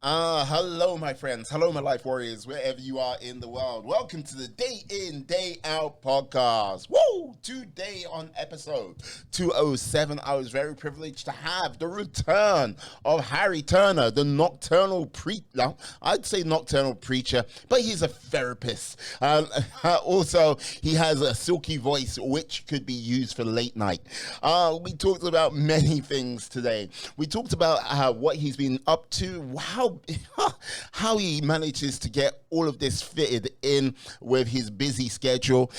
Hello, my friends. Hello, my life warriors, wherever you are in the world. Welcome to the Day In, Day Out podcast. Woo! Today on episode 207, I was very privileged to have the return of Harry Turner, the nocturnal preacher. I'd say nocturnal preacher, but he's a therapist. Also, he has a silky voice which could be used for late night. We talked about many things today. We talked about what he's been up to, how he manages to get all of this fitted in with his busy schedule,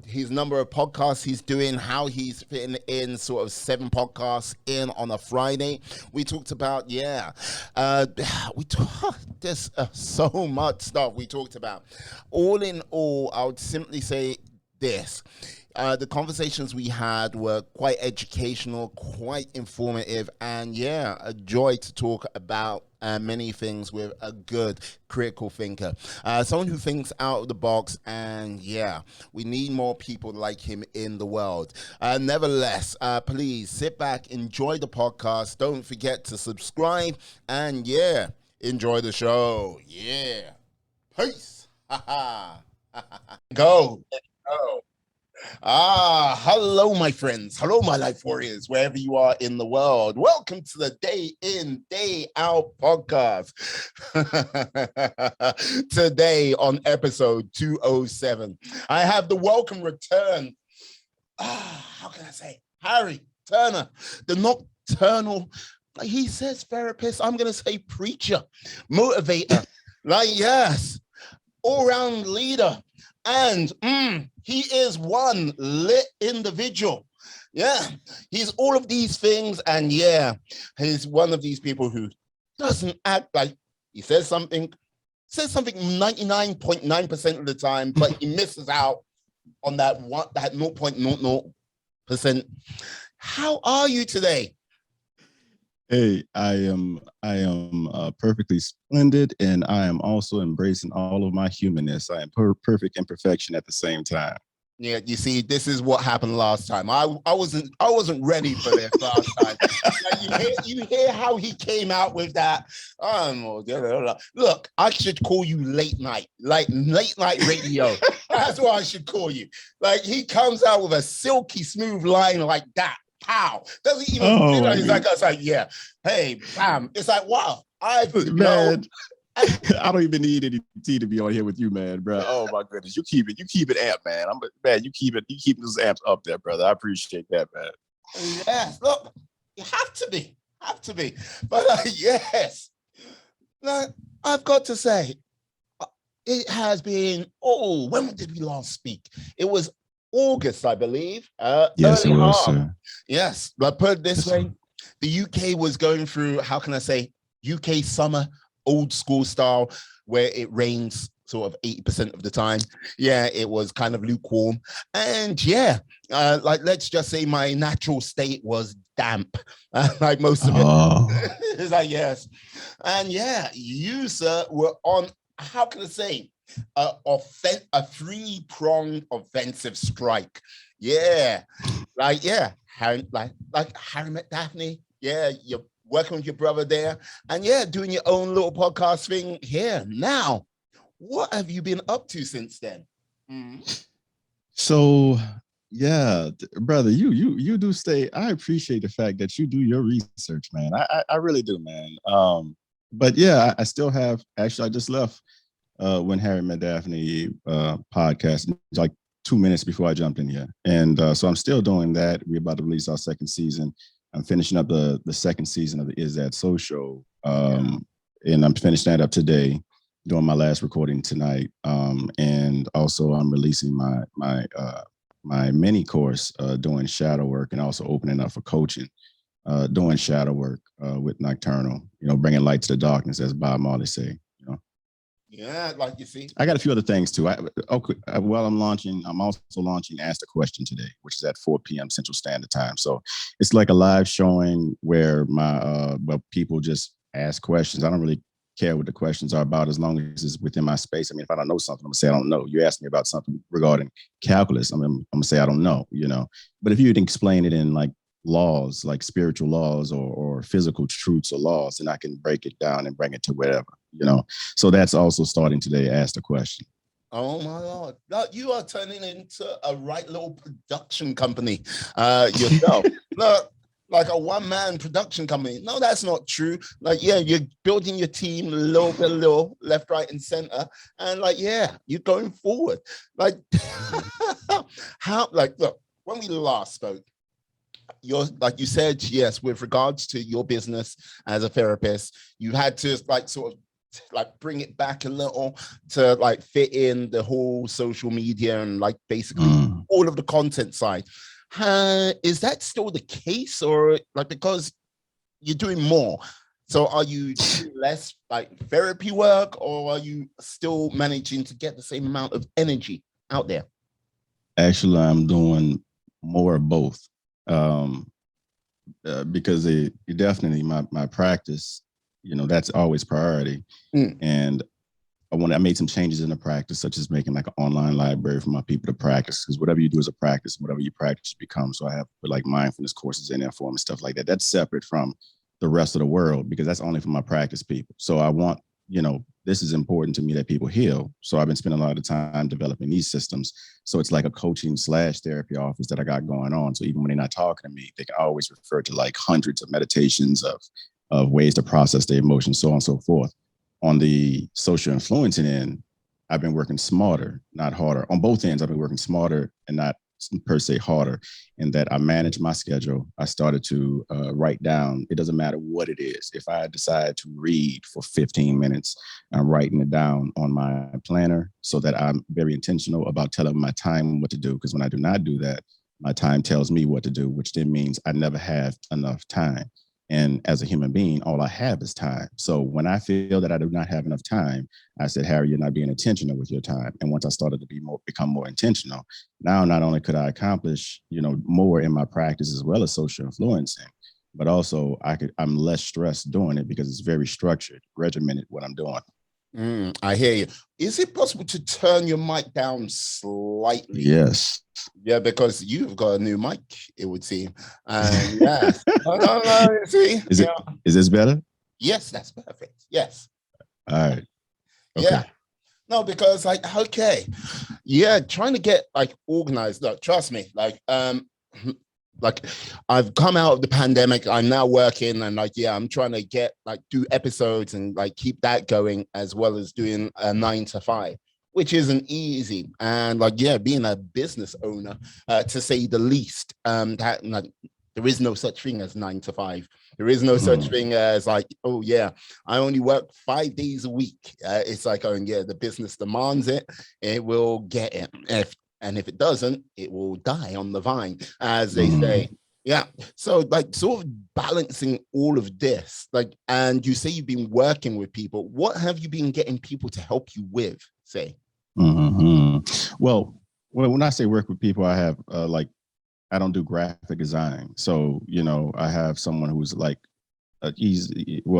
his number of podcasts he's doing, how he's fitting in sort of 7 podcasts in on a Friday. We talked about, there's so much stuff we talked about. All in all, I would simply say this. The conversations we had were quite educational, quite informative, and a joy to talk about many things with a good critical thinker. Someone who thinks out of the box, and we need more people like him in the world. Nevertheless, please sit back, enjoy the podcast. Don't forget to subscribe, and enjoy the show. Yeah. Peace. Go. Go. Hello, my friends. Hello, my life warriors, wherever you are in the world. Welcome to the Day In, Day Out podcast. Today on episode 207, I have the welcome return. How can I say? Harry Turner, the nocturnal, he says therapist, I'm going to say preacher, motivator, all-round leader. And he is one lit individual. Yeah, he's all of these things. And he's one of these people who doesn't act like he says something 99.9% of the time, but he misses out on that 0.00%. How are you today? Hey, I am perfectly splendid, and I am also embracing all of my humanness. I am perfect imperfection at the same time. Yeah, you see, this is what happened last time. I wasn't ready for this last time. you hear how he came out with that. Look, I should call you late night radio. That's what I should call you. Like, he comes out with a silky smooth line like that. Pow! Doesn't even he's like, hey, bam. It's like, wow, man. I don't even need any tea to be on here with you, man, bro. Oh my goodness, you keep it amped, man. You keep those amps up there, brother. I appreciate that, man. Yes, look, you have to be. But yes, now, I've got to say, it has been. When did we last speak? It was August, I believe. Yes, it was, sir. Yes, but put it this way, the UK was going through, how can I say, UK summer, old school style, where it rains sort of 80% of the time. Yeah, it was kind of lukewarm. And let's just say my natural state was damp, like most of it. It's like, yes. And you, sir, were on, how can I say, a 3-pronged offensive strike. Harry met Daphne. Yeah, you're working with your brother there, and doing your own little podcast thing here. Now, what have you been up to since then? So, brother, you do stay. I appreciate the fact that you do your research, man. I really do, man. But I still have. Actually, I just left when Harry met Daphne podcast, like 2 minutes before I jumped in here. And so I'm still doing that. We're about to release our second season. I'm finishing up the second season of the Is That So show. And I'm finishing that up today, doing my last recording tonight. And also I'm releasing my mini course doing shadow work, and also opening up for coaching, doing shadow work with Nocturnal, bringing light to the darkness, as Bob Marley say. Yeah, like you see. I got a few other things too. While I'm also launching Ask the Question today, which is at 4 p.m. Central Standard Time. So it's like a live showing where people just ask questions. I don't really care what the questions are about, as long as it's within my space. I mean, if I don't know something, I'm gonna say I don't know. You ask me about something regarding calculus, I'm gonna say I don't know, But if you would explain it in like laws, like spiritual laws or physical truths or laws, and I can break it down and bring it to wherever, you know. So that's also starting today to ask the question. Oh my God. You are turning into a right little production company yourself. Look, like a one-man production company. No, that's not true. Like, yeah, you're building your team little by little, left, right, and center. And like, yeah, you're going forward. Like, how, like, look, when we last spoke, you're like you said, yes, with regards to your business as a therapist, you had to like sort of like bring it back a little to like fit in the whole social media and like basically all of the content side. Is that still the case, or like because you're doing more? So are you doing less like therapy work, or are you still managing to get the same amount of energy out there? Actually, I'm doing more of both. Um, because it definitely my practice, you know, that's always priority. And I made some changes in the practice, such as making like an online library for my people to practice. Because whatever you do as a practice, whatever you practice becomes. So I have put like mindfulness courses in there for them and stuff like that. That's separate from the rest of the world because that's only for my practice people. So I want, you know, this is important to me that people heal. So I've been spending a lot of time developing these systems. So it's like a coaching / therapy office that I got going on. So even when they're not talking to me, they can always refer to like hundreds of meditations of ways to process their emotions, so on and so forth. On the social influencing end, I've been working smarter, not harder. On both ends, I've been working smarter and not per se harder, in that I manage my schedule. I started to write down, it doesn't matter what it is. If I decide to read for 15 minutes, I'm writing it down on my planner so that I'm very intentional about telling my time what to do. Because when I do not do that, my time tells me what to do, which then means I never have enough time. And as a human being, all I have is time. So when I feel that I do not have enough time, I said, Harry, you're not being intentional with your time. And once I started to become more intentional, now not only could I accomplish, you know, more in my practice as well as social influencing, but also I'm less stressed doing it because it's very structured, regimented what I'm doing. I hear you. Is it possible to turn your mic down slightly? Yes. Yeah, because you've got a new mic, it would seem. And yeah, no, see, Is it? Is this better? Yes, that's perfect. Yes. All right. Okay. Yeah. No, because like, okay, yeah, trying to get like organized. Look, trust me, like I've come out of the pandemic. I'm now working and like, yeah, I'm trying to get like do episodes and like keep that going as well as doing a 9 to 5, which isn't easy. And like, yeah, being a business owner, to say the least, that like, there is no such thing as 9 to 5. There is no such thing as like, oh yeah, I only work 5 days a week. It's like, oh yeah, the business demands it. It will get it. If it doesn't, it will die on the vine, as they say. Yeah. So like sort of balancing all of this, like, and you say you've been working with people. What have you been getting people to help you with, say? Well, when I say work with people, I have like, I don't do graphic design. So, you know, I have someone who's like,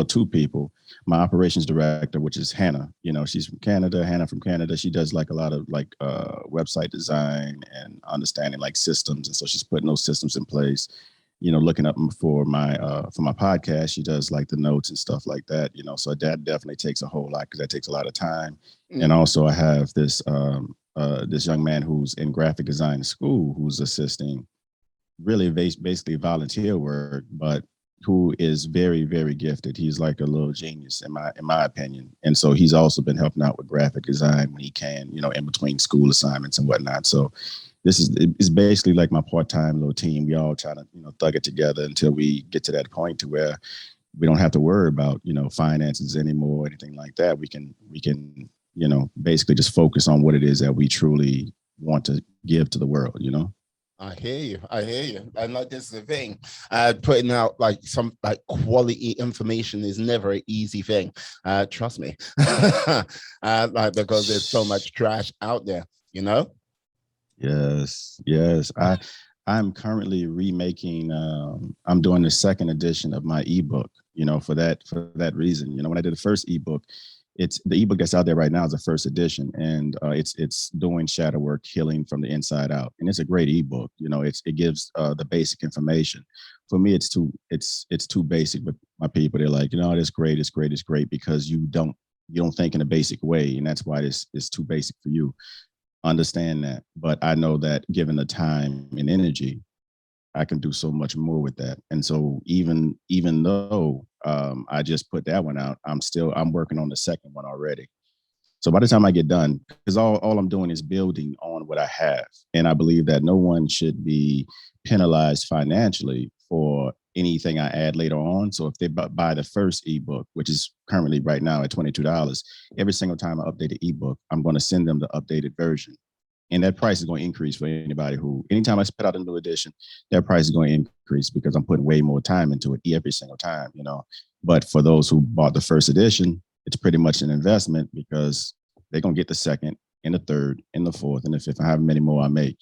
two people. My operations director, which is Hannah, you know, she's from Canada. Hannah from Canada. She does like a lot of like website design and understanding like systems. And so she's putting those systems in place, you know, looking up for my podcast. She does like the notes and stuff like that, you know, so that definitely takes a whole lot because that takes a lot of time. And also I have this young man who's in graphic design school who's assisting really basically volunteer work, but who is very, very gifted. He's like a little genius in my opinion. And so he's also been helping out with graphic design when he can, you know, in between school assignments and whatnot. So it's basically like my part-time little team. We all try to, you know, thug it together until we get to that point to where we don't have to worry about, you know, finances anymore or anything like that. We can, you know, basically just focus on what it is that we truly want to give to the world, you know? I hear you. I hear you. And like, this is the thing. Putting out like some like quality information is never an easy thing. Trust me. Like, because there's so much trash out there, you know? Yes. I'm currently remaking. I'm doing the second edition of my ebook. You know, for that reason. You know, when I did the first ebook, it's the ebook that's out there right now is the first edition, and it's doing shadow work, healing from the inside out, and it's a great ebook. It gives the basic information. For me, it's too basic, but my people, they're like, it's great, it's great, it's great, because you don't think in a basic way, and that's why it's too basic for you. Understand that, but I know that given the time and energy, I can do so much more with that. And so even though I just put that one out, I'm working on the second one already. So by the time I get done, because all I'm doing is building on what I have. And I believe that no one should be penalized financially for anything I add later on. So if they buy the first ebook, which is currently right now at $22, every single time I update the ebook, I'm going to send them the updated version. And that price is going to increase for anybody anytime I put out a new edition, that price is going to increase because I'm putting way more time into it every single time. But for those who bought the first edition, it's pretty much an investment because they're going to get the second and the third and the fourth and the fifth and however many more I make.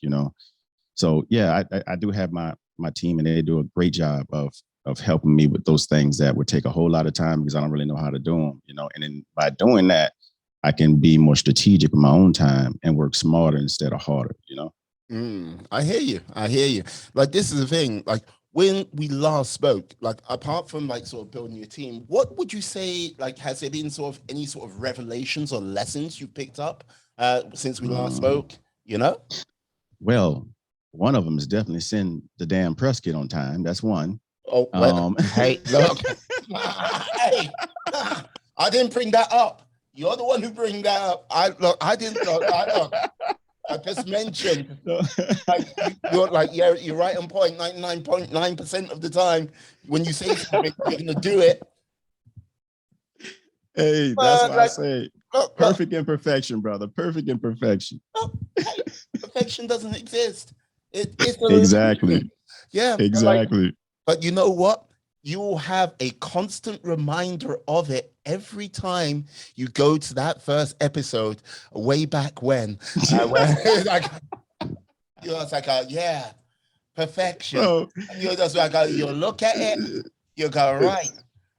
So yeah, I do have my team, and they do a great job of helping me with those things that would take a whole lot of time because I don't really know how to do them. And then by doing that, I can be more strategic with my own time and work smarter instead of harder. I hear you. Like, this is the thing. Like, when we last spoke, like, apart from like sort of building your team, what would you say, like, has there been sort of any sort of revelations or lessons you picked up since we last spoke? Well, one of them is definitely send the damn press kit on time. That's one. Oh, well, hey, look, hey, I didn't bring that up. You're the one who bring that up. I didn't. I just mentioned. You're right on point. 99.9% of the time, when you say something, you're gonna do it. Hey, that's what I say. Perfect imperfection, brother. Perfect imperfection. Hey, perfection doesn't exist. It's exactly. Yeah, exactly. But you know what? You will have a constant reminder of it every time you go to that first episode way back when. You're like, yeah, perfection. Oh. You're just like, you look at it, you go, right.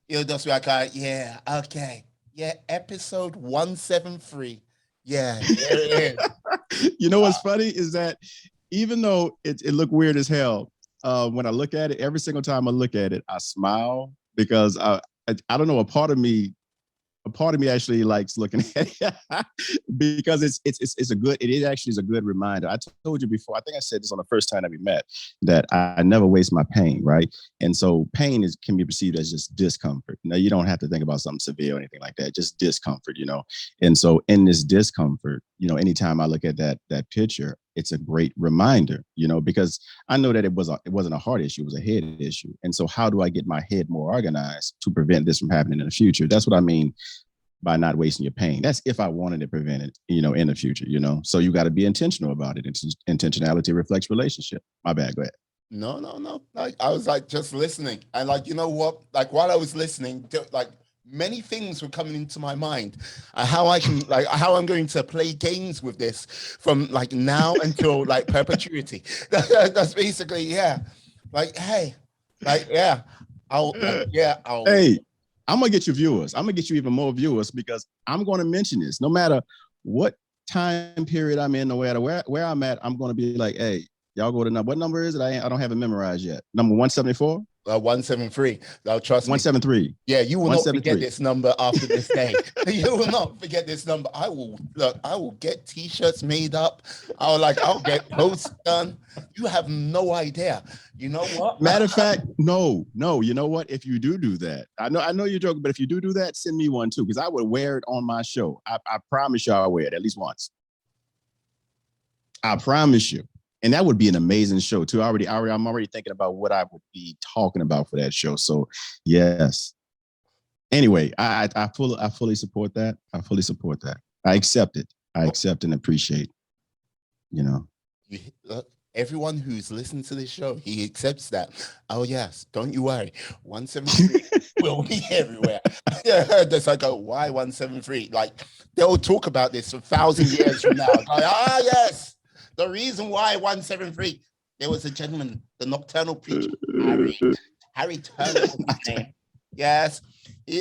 You're just like, yeah, okay. Yeah, episode 173. Yeah, there it is. You know what's funny is that even though it looked weird as hell, when I look at it, every single time I look at it, I smile because I don't know, a part of me actually likes looking at it because it is actually a good reminder. I told you before, I think I said this on the first time that we met, that I never waste my pain, right? And so pain can be perceived as just discomfort. Now, you don't have to think about something severe or anything like that, just discomfort, And so in this discomfort, anytime I look at that picture, it's a great reminder, because I know that it wasn't a heart issue, it was a head issue. And so how do I get my head more organized to prevent this from happening in the future? That's what I mean by not wasting your pain. That's if I wanted to prevent it, in the future, So you got to be intentional about it. Intentionality reflects relationship. My bad, go ahead. No. Like, I was like just listening. And like, you know what? Like, while I was listening, like, many things were coming into my mind, how I'm going to play games with this from like now until like perpetuity. That's basically, yeah. Like, hey, like, yeah, Hey, I'm gonna get you viewers. I'm gonna get you even more viewers because I'm going to mention this. No matter what time period I'm in, no matter where I'm at, I'm going to be like, hey, y'all go to number. What number is it? I don't have it memorized yet. Number 174. 173. Now, trust me. 173. Yeah, you will not forget this number after this day. You will not forget this number. I will get t-shirts made up. I'll get posts done. You have no idea. You know what? Matter of fact, no. You know what? If you do that, I know you're joking, but if you do that, send me one too, because I would wear it on my show. I promise you I'll wear it at least once. I promise you. And that would be an amazing show too. I'm already thinking about what I would be talking about for that show. So yes. Anyway, I fully support that. I fully support that. I accept it. I accept and appreciate, Everyone who's listened to this show, he accepts that. Oh yes, don't you worry. 173 will be everywhere. Yeah, that's like, why 173? Like, they'll talk about this 1,000 years from now. Like, yes. The reason why 173, there was a gentleman, the Nocturnal preacher, Harry Turner was his name. Yes.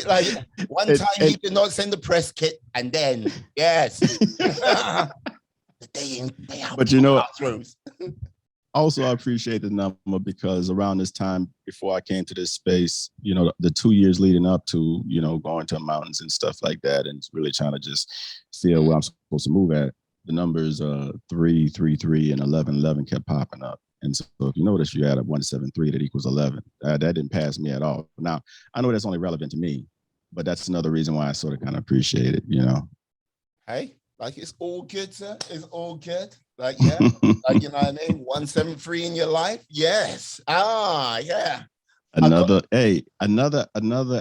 Like one time he did not send the press kit, and then yes. The day in, day out. But you know what? Also, I appreciate the number because around this time before I came to this space, you know, the 2 years leading up to, you know, going to the mountains and stuff like that, and really trying to just feel where I'm supposed to move at, the numbers 3, 3, 3, and 11, 11 kept popping up. And so if you notice, you add up 173, that equals 11. That didn't pass me at all. Now, I know that's only relevant to me, but that's another reason why I sort of kind of appreciate it, you know. Hey, like it's all good, sir. It's all good. Like, yeah, like, you know what I mean? 173 in your life? Yes. Ah, yeah. Another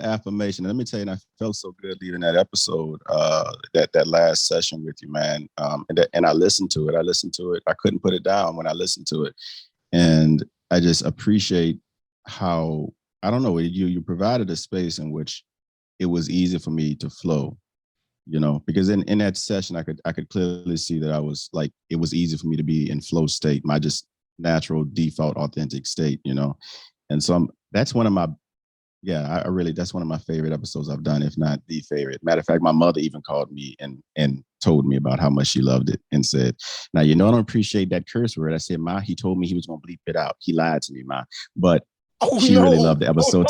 affirmation. Let me tell you, and I felt so good leaving that episode, that last session with you, man. And I listened to it. I couldn't put it down when I listened to it. And I just appreciate how, I don't know, you provided a space in which it was easy for me to flow, you know, because in that session, I could clearly see that I was like, it was easy for me to be in flow state, my just natural default authentic state, you know. And so that's one of my, I really, that's one of my favorite episodes I've done, if not the favorite. Matter of fact, my mother even called me and told me about how much she loved it and said, now, you know, I don't appreciate that curse word. I said, Ma, he told me he was going to bleep it out. He lied to me, Ma. But she really loved the episode.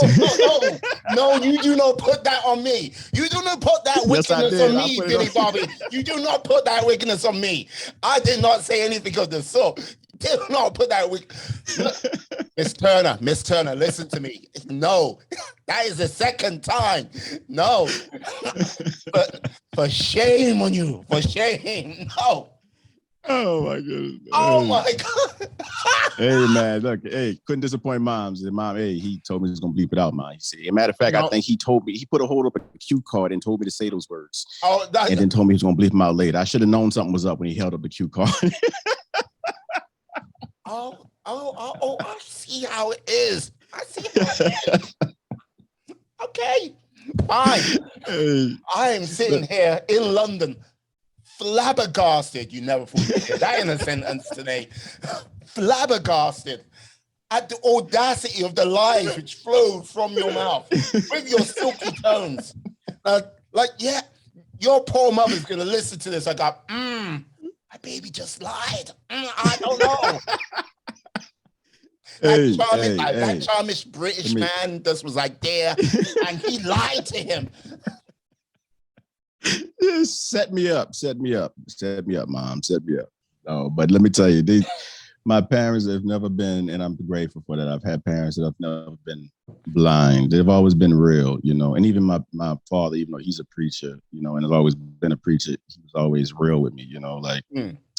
No, you do not put that on me. You do not put that wickedness on me, Billy Bobby. You do not put that wickedness on me. I did not say anything of the sort. Do not put that Miss Turner, listen to me. No, that is the second time. No. But for shame on you. For shame. No. Oh my goodness. Oh my God. Hey man, look, hey, couldn't disappoint moms. And mom, hey, he told me he was gonna bleep it out, man. You see, as a matter of fact, I think he told me, he put a hold up a cue card and told me to say those words. And then told me he was gonna bleep them out later. I should have known something was up when he held up the cue card. I see how it is. I see how it is. Okay, fine. I am sitting here in London, flabbergasted. You never thought you'd hear that in a sentence today. Flabbergasted at the audacity of the lies which flow from your mouth with your silky tones. Like, yeah, your poor mother's gonna listen to this. I go, my baby just lied. I don't know. That charming British man just was like there, and he lied to him. Set me up, mom. Set me up. No, but let me tell you, my parents have never been, and I'm grateful for that. I've had parents that have never been blind. They've always been real, you know. And even my father, even though he's a preacher, you know, and has always been a preacher, he was always real with me, you know. Like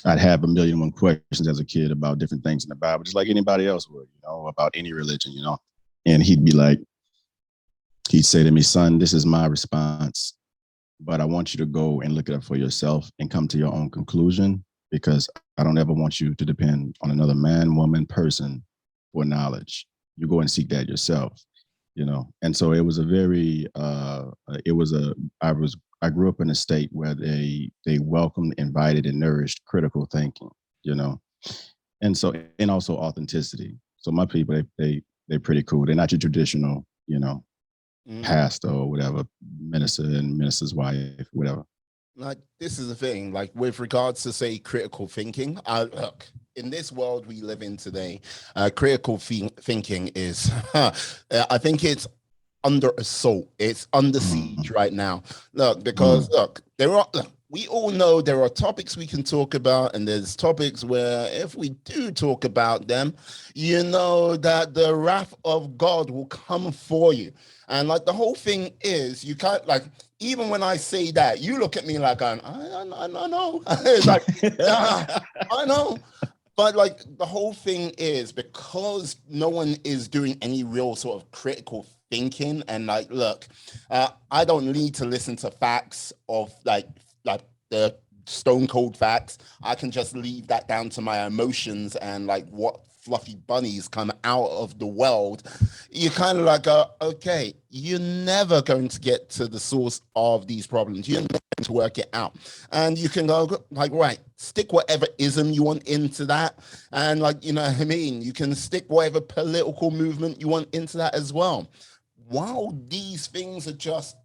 I'd have 1,000,001 questions as a kid about different things in the Bible, just like anybody else would, you know, about any religion, you know. And he'd be like, he'd say to me, son, this is my response, but I want you to go and look it up for yourself and come to your own conclusion, because I don't ever want you to depend on another man, woman, person for knowledge. You go and seek that yourself, you know. And so it was a very, I grew up in a state where they welcomed, invited, and nourished critical thinking, you know. And so, and also authenticity. So my people, they're pretty cool. They're not your traditional, you know, pastor or whatever, minister and minister's wife, whatever. Like, this is the thing, like with regards to, say, critical thinking, look, in this world we live in today, critical thinking is, I think it's under assault. It's under siege right now. Look, because look, we all know there are topics we can talk about, and there's topics where if we do talk about them, you know that the wrath of God will come for you. And like the whole thing is, you can't, like, even when I say that, you look at me like, I know. It's like, I know. But like the whole thing is, because no one is doing any real sort of critical thinking, and like, look, I don't need to listen to facts of like the stone cold facts. I can just leave that down to my emotions and like what fluffy bunnies come out of the world. You kind of like, okay, you're never going to get to the source of these problems. You're never going to work it out. And you can go like, right, stick whatever ism you want into that. And like, you know what I mean? You can stick whatever political movement you want into that as well. while these things are just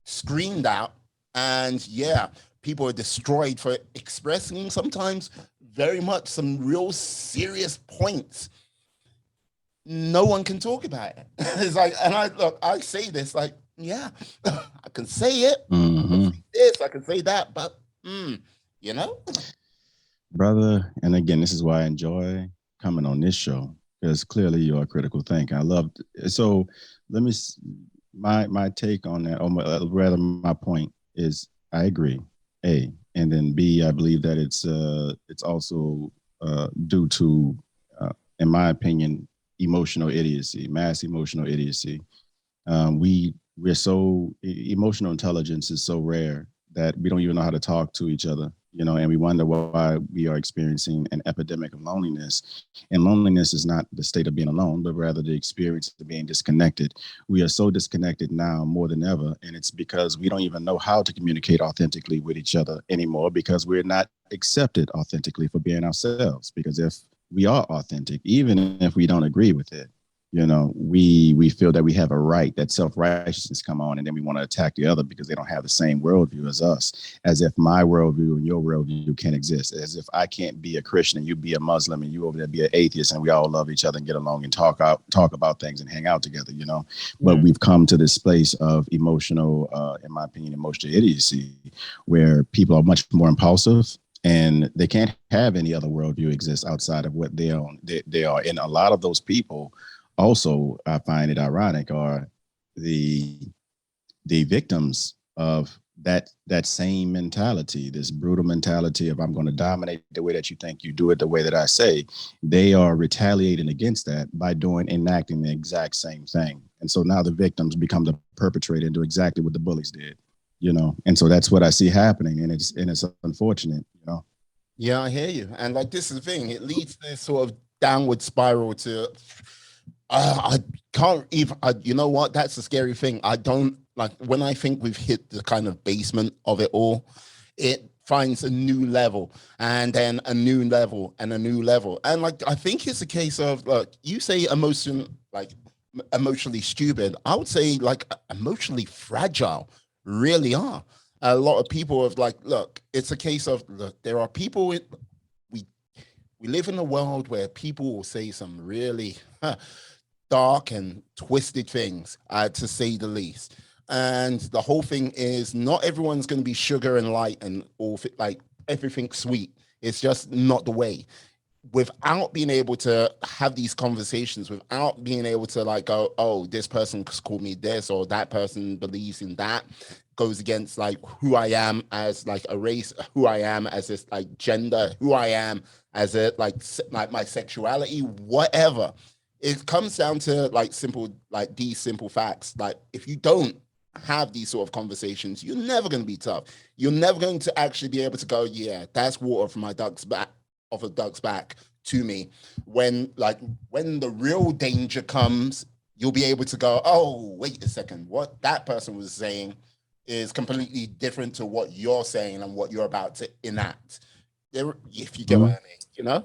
screamed out, and yeah, people are destroyed for expressing sometimes very much some real serious points, no one can talk about it. It's like, and I say this like, yeah, I can say it, I can Hmm. say this, I can say that, but you know, Brother. And again, this is why I enjoy coming on this show, because clearly you're a critical thinker. I love so. Let me my take on that, or rather, my point is, I agree. A, and then B, I believe that it's also due to, in my opinion, emotional idiocy, mass emotional idiocy. We're so emotional intelligence is so rare that we don't even know how to talk to each other, and we wonder why we are experiencing an epidemic of loneliness. And loneliness is not the state of being alone, but rather the experience of being disconnected. We are so disconnected now more than ever, and it's because we don't even know how to communicate authentically with each other anymore, because we're not accepted authentically for being ourselves. Because if we are authentic, even if we don't agree with it, we feel that we have a right, that self-righteousness come on, and then we want to attack the other because they don't have the same worldview as us, as if my worldview and your worldview can't exist, as if I can't be a Christian and you be a Muslim and you over there be an atheist, and we all love each other and get along and talk about things and hang out together. But we've come to this place of emotional, in my opinion, emotional idiocy, where people are much more impulsive, and they can't have any other worldview exist outside of what they own. They are, and a lot of those people also, I find it ironic, are the victims of that same mentality, this brutal mentality of, I'm going to dominate the way that you think, you do it the way that I say. They are retaliating against that by enacting the exact same thing. And so now the victims become the perpetrator and do exactly what the bullies did. And so that's what I see happening, and it's unfortunate. yeah, I hear you. And like, this is the thing, it leads to this sort of downward spiral to I can't even you know what, that's the scary thing. I don't like, when I think we've hit the kind of basement of it all, it finds a new level, and then a new level, and a new level. And like, I think it's a case of, look, you say emotionally stupid, I would say like emotionally fragile really are. A lot of people have like, look, it's a case of, look, there are people we we live in a world where people will say some really dark and twisted things, to say the least. And the whole thing is, not everyone's going to be sugar and light and all like everything sweet. It's just not the way. Without being able to have these conversations, without being able to like go, oh, this person called me this, or that person believes in that, goes against like who I am as like a race, who I am as this like gender, who I am as a like my sexuality, whatever. It comes down to like simple, like these simple facts. Like, if you don't have these sort of conversations, you're never going to be tough. You're never going to actually be able to go, yeah, that's water from my duck's back, off a duck's back to me. When the real danger comes, you'll be able to go, oh, wait a second, what that person was saying is completely different to what you're saying and what you're about to enact. If you get what Mhm. I mean.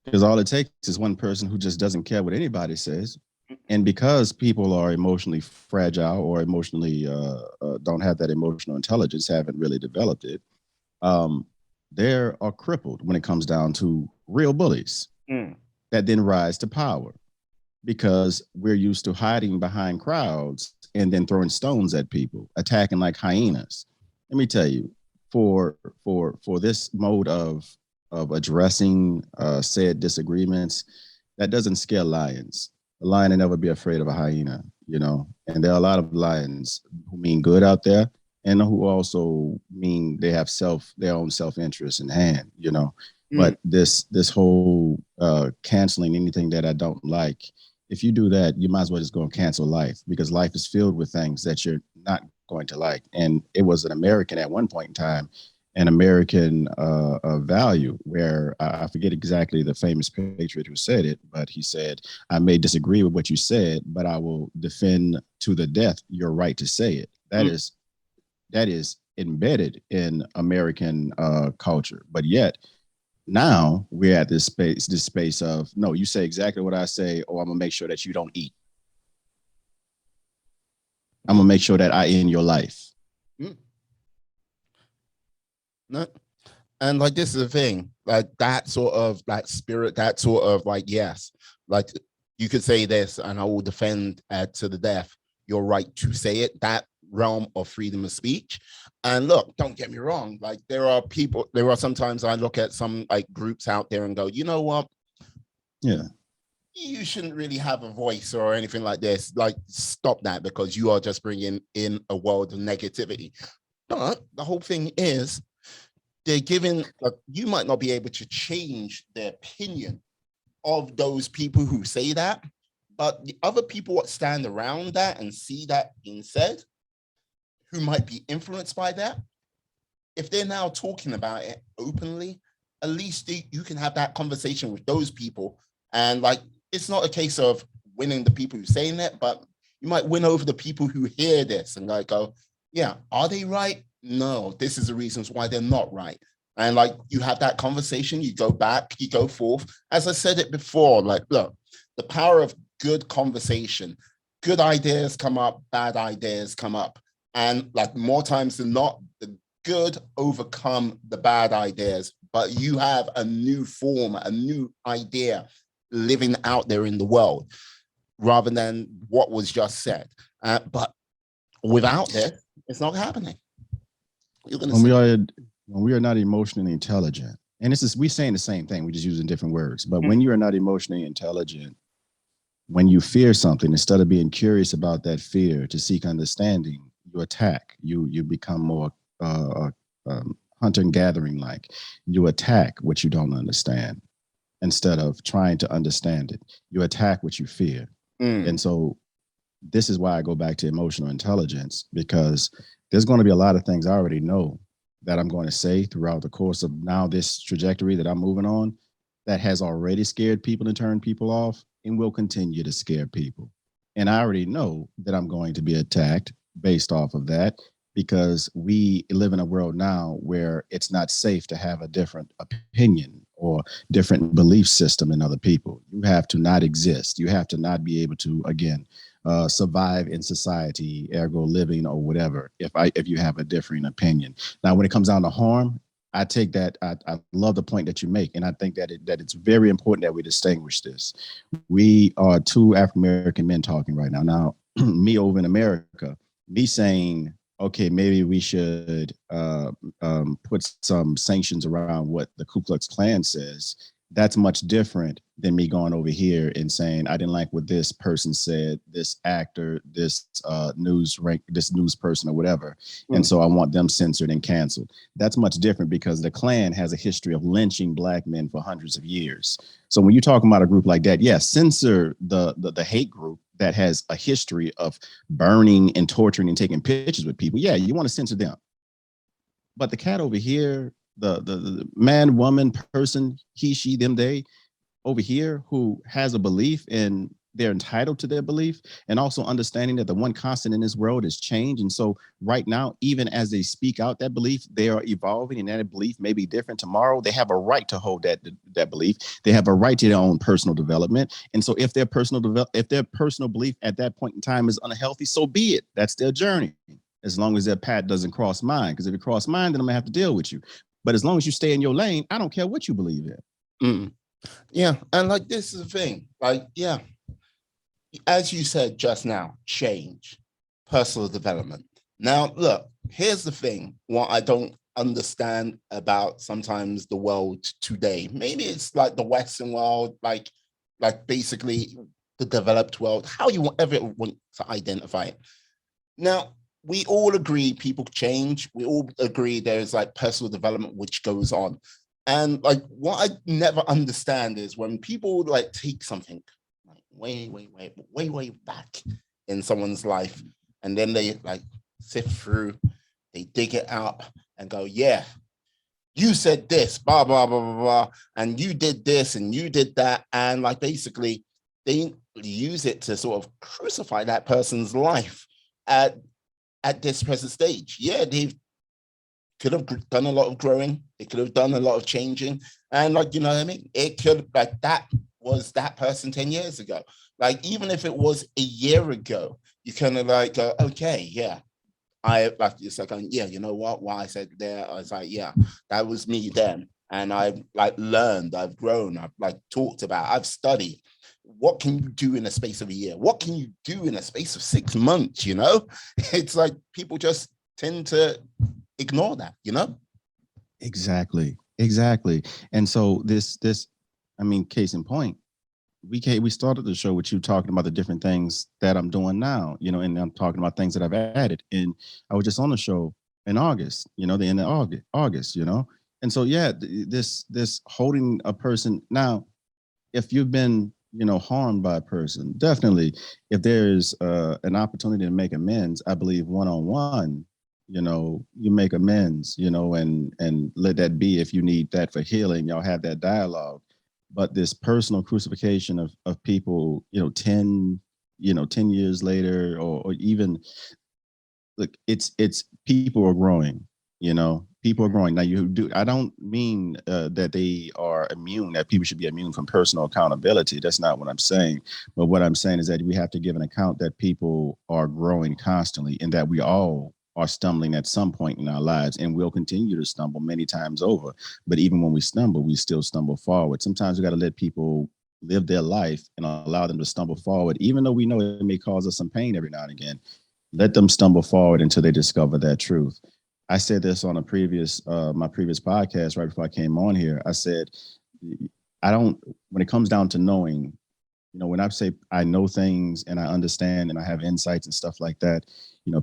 Because all it takes is one person who just doesn't care what anybody says. And because people are emotionally fragile, or emotionally don't have that emotional intelligence, haven't really developed it, um, they are crippled when it comes down to real bullies Mm. that then rise to power, because we're used to hiding behind crowds and then throwing stones at people, attacking like hyenas. Let me tell you, for this mode of addressing said disagreements, that doesn't scare lions. A lion will never be afraid of a hyena. And there are a lot of lions who mean good out there, and who also mean they have their own self-interest in hand. Mm. But this whole canceling anything that I don't like, if you do that, you might as well just go and cancel life, because life is filled with things that you're not going to like. And it was an American at one point in time, an American value, where I forget exactly the famous patriot who said it, but he said, I may disagree with what you said, but I will defend to the death your right to say it. That is embedded in American culture. But yet now we're at this space of, no, you say exactly what I say, or I'm gonna make sure that you don't eat. I'm gonna make sure that I end your life. Mm. No. And like this is the thing, like that sort of like spirit, that sort of like, yes, like you could say this and I will defend to the death your right to say it, that realm of freedom of speech. And look, don't get me wrong, like there are sometimes I look at some like groups out there and go, you know what? Yeah. You shouldn't really have a voice or anything like this. Like, stop that because you are just bringing in a world of negativity. But the whole thing is, they're giving, you might not be able to change the opinion of those people who say that, but the other people that stand around that and see that being said, who might be influenced by that, if they're now talking about it openly, at least you can have that conversation with those people. And like, it's not a case of winning the people who are saying that, but you might win over the people who hear this and like go, yeah, are they right? No, this is the reasons why they're not right. And like, you have that conversation, you go back, you go forth. As I said it before, like, look, the power of good conversation, good ideas come up, bad ideas come up. And like more times than not, the good overcome the bad ideas, but you have a new form, a new idea living out there in the world rather than what was just said. But without this, it's not happening. You're going to when we see. are when we are not emotionally intelligent, and this is we saying the same thing, we just using different words. But when you are not emotionally intelligent, when you fear something, instead of being curious about that fear to seek understanding, you attack. You become more hunter and gathering like. You attack what you don't understand instead of trying to understand it. You attack what you fear. And so this is why I go back to emotional intelligence, because there's going to be a lot of things I already know that I'm going to say throughout the course of now this trajectory that I'm moving on that has already scared people and turned people off and will continue to scare people. And I already know that I'm going to be attacked based off of that, because we live in a world now where it's not safe to have a different opinion or different belief system in other people. You have to not exist. You have to not be able to, again, survive in society, ergo living or whatever, if you have a differing opinion. Now, when it comes down to harm, I take that. I love the point that you make, and I think that it's very important that we distinguish this. We are two African American men talking right now. Now, me over in America, me saying, okay, maybe we should put some sanctions around what the Ku Klux Klan says. That's much different than me going over here and saying I didn't like what this person said, this actor, this this news person or whatever, and so I want them censored and canceled. That's much different because the Klan has a history of lynching black men for hundreds of years. So when you're talking about a group like that, yes, censor the hate group that has a history of burning and torturing and taking pictures with people. Yeah, you want to censor them. But the cat over here, the man, woman, person, he, she, them, they over here who has a belief and they're entitled to their belief, and also understanding that the one constant in this world is change. And so right now, even as they speak out that belief, they are evolving, and that belief may be different tomorrow. They have a right to hold that belief. They have a right to their own personal development. And so if their personal belief at that point in time is unhealthy, so be it. That's their journey. As long as their path doesn't cross mine, because if it cross mine, then I'm gonna have to deal with you. But as long as you stay in your lane, I don't care what you believe in. Yeah, and like this is the thing, like, yeah, as you said just now, change, personal development. Now, look, here's the thing, what I don't understand about sometimes the world today. Maybe it's like the Western world, like basically the developed world, how you ever want to identify it. Now, we all agree people change. We all agree there's like personal development which goes on. And like what I never understand is when people like take something like way back in someone's life, and then they like sift through, they dig it out and go, yeah, you said this, blah, blah, blah, blah, blah, and you did this and you did that. And like basically they use it to sort of crucify that person's life at this present stage. Yeah, they could have done a lot of growing. They could have done a lot of changing. And like, you know what I mean? It could, like, that was that person 10 years ago. Like, even if it was a year ago, you kind of like go, okay, yeah. I like it's like, yeah, you know what I said there, I was like, yeah, that was me then. And I've like learned, I've grown, I've like talked about, I've studied. What can you do in a space of a year? What can you do in a space of 6 months? You know, it's like people just tend to ignore that, you know? Exactly. And so I mean, case in point, we started the show with you talking about the different things that I'm doing now, and I'm talking about things that I've added. And I was just on the show in August, the end of August, And so yeah, this holding a person now, if you've been, harmed by a person, definitely if there's an opportunity to make amends, I believe one-on-one, you make amends, and let that be. If you need that for healing, y'all have that dialogue. But this personal crucifixion of people, 10 years later, or even, look, it's people are growing, people are growing. Now I don't mean that they are immune, that people should be immune from personal accountability. That's not what I'm saying. But what I'm saying is that we have to give an account that people are growing constantly, and that we all are stumbling at some point in our lives, and we'll continue to stumble many times over. But even when we stumble, we still stumble forward. Sometimes we got to let people live their life and allow them to stumble forward, even though we know it may cause us some pain every now and again. Let them stumble forward until they discover that truth. I said this on a previous my previous podcast right before I came on here. I said, I don't, when it comes down to knowing, when I say I know things and I understand and I have insights and stuff like that,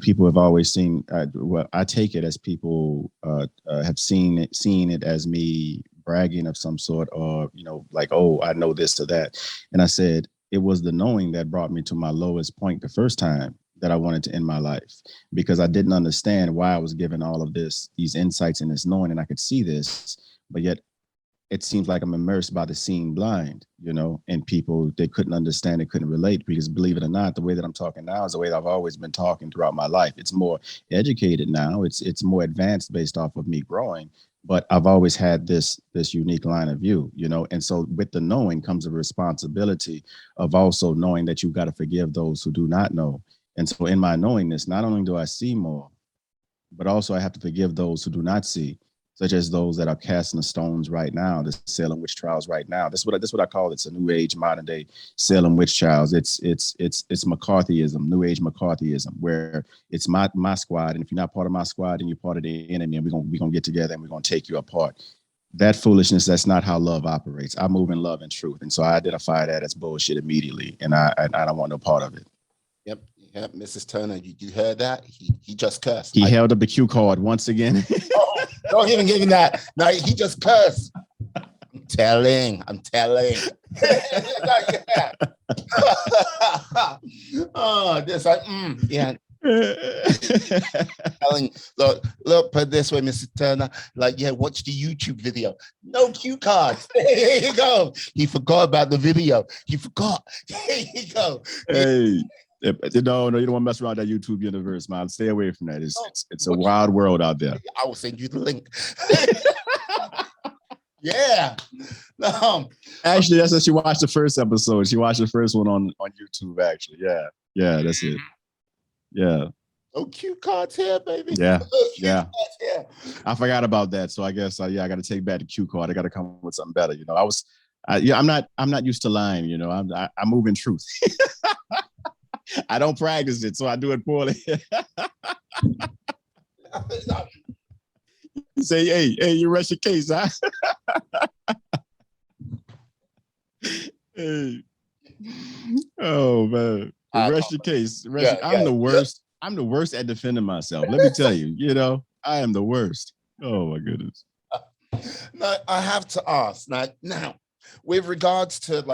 people have always seen, well, I take it as people have seen it as me bragging of some sort, or, like, oh, I know this or that. And I said, it was the knowing that brought me to my lowest point the first time that I wanted to end my life, because I didn't understand why I was given all of these insights and this knowing, and I could see this, but yet it seems like I'm immersed by the seeing blind, and people, they couldn't understand, they couldn't relate, because believe it or not, the way that I'm talking now is the way that I've always been talking throughout my life. It's more educated now. It's more advanced based off of me growing, but I've always had this unique line of view, And so with the knowing comes a responsibility of also knowing that you've got to forgive those who do not know. And so in my knowingness, not only do I see more, but also I have to forgive those who do not see, such as those that are casting the stones right now, the Salem witch trials right now. That's what I call it. It's a new age, modern day Salem witch trials. It's McCarthyism, new age McCarthyism, where it's my squad, and if you're not part of my squad, then you're part of the enemy, and we're gonna get together and we're gonna take you apart. That foolishness, that's not how love operates. I move in love and truth, and so I identify that as bullshit immediately, and I don't want no part of it. Yep, Mrs. Turner, you heard that? He just cursed. He held up the cue card once again. Oh, don't even give him that. No, he just cursed. I'm telling. Oh, this like, yeah. Look, put this way, Mr. Turner. Like, yeah, watch the YouTube video. No cue cards. There you go. He forgot about the video. He forgot. There you go. Hey. No, you don't want to mess around that YouTube universe, man. Stay away from that. It's a wild world out there. I will send you the link. Yeah. Actually, that's what she watched the first episode. She watched the first one on YouTube, actually. Yeah, that's it. Yeah. Oh, cue cards here, baby. Yeah. Here. I forgot about that. So I guess I got to take back the cue card. I got to come with something better. I'm not used to lying. I move in truth. I don't practice it, so I do it poorly. Say, hey, you rush your case, huh? Hey. Oh man, rush your case. I'm the worst. Yeah. I'm the worst at defending myself. Let me tell you. I am the worst. Oh my goodness. Now I have to ask now. With regards to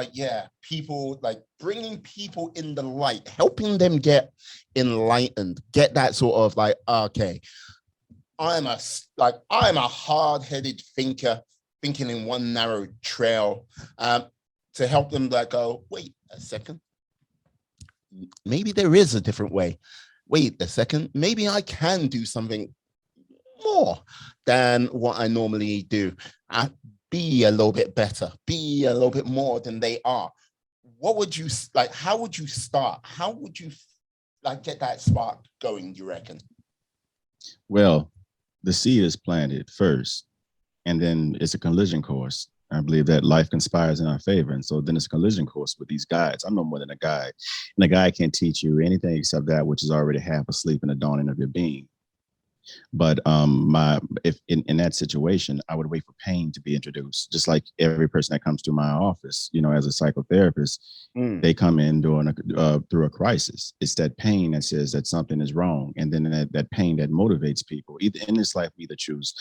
people, like bringing people in the light, helping them get enlightened, get that sort of like, okay, I'm a hard-headed thinker, thinking in one narrow trail, to help them go, wait a second, maybe there is a different way. Wait a second, maybe I can do something more than what I normally do. Be a little bit better, be a little bit more than they are. What would you like? How would you start? How would you like get that spark going, you reckon? Well, the seed is planted first, and then it's a collision course. I believe that life conspires in our favor. And so then it's a collision course with these guides. I'm no more than a guide. And a guide can't teach you anything except that which is already half asleep in the dawning of your being. But my if in that situation, I would wait for pain to be introduced, just like every person that comes to my office, as a psychotherapist, they come in during through a crisis. It's that pain that says that something is wrong, and then that pain that motivates people. Either in this life, we either choose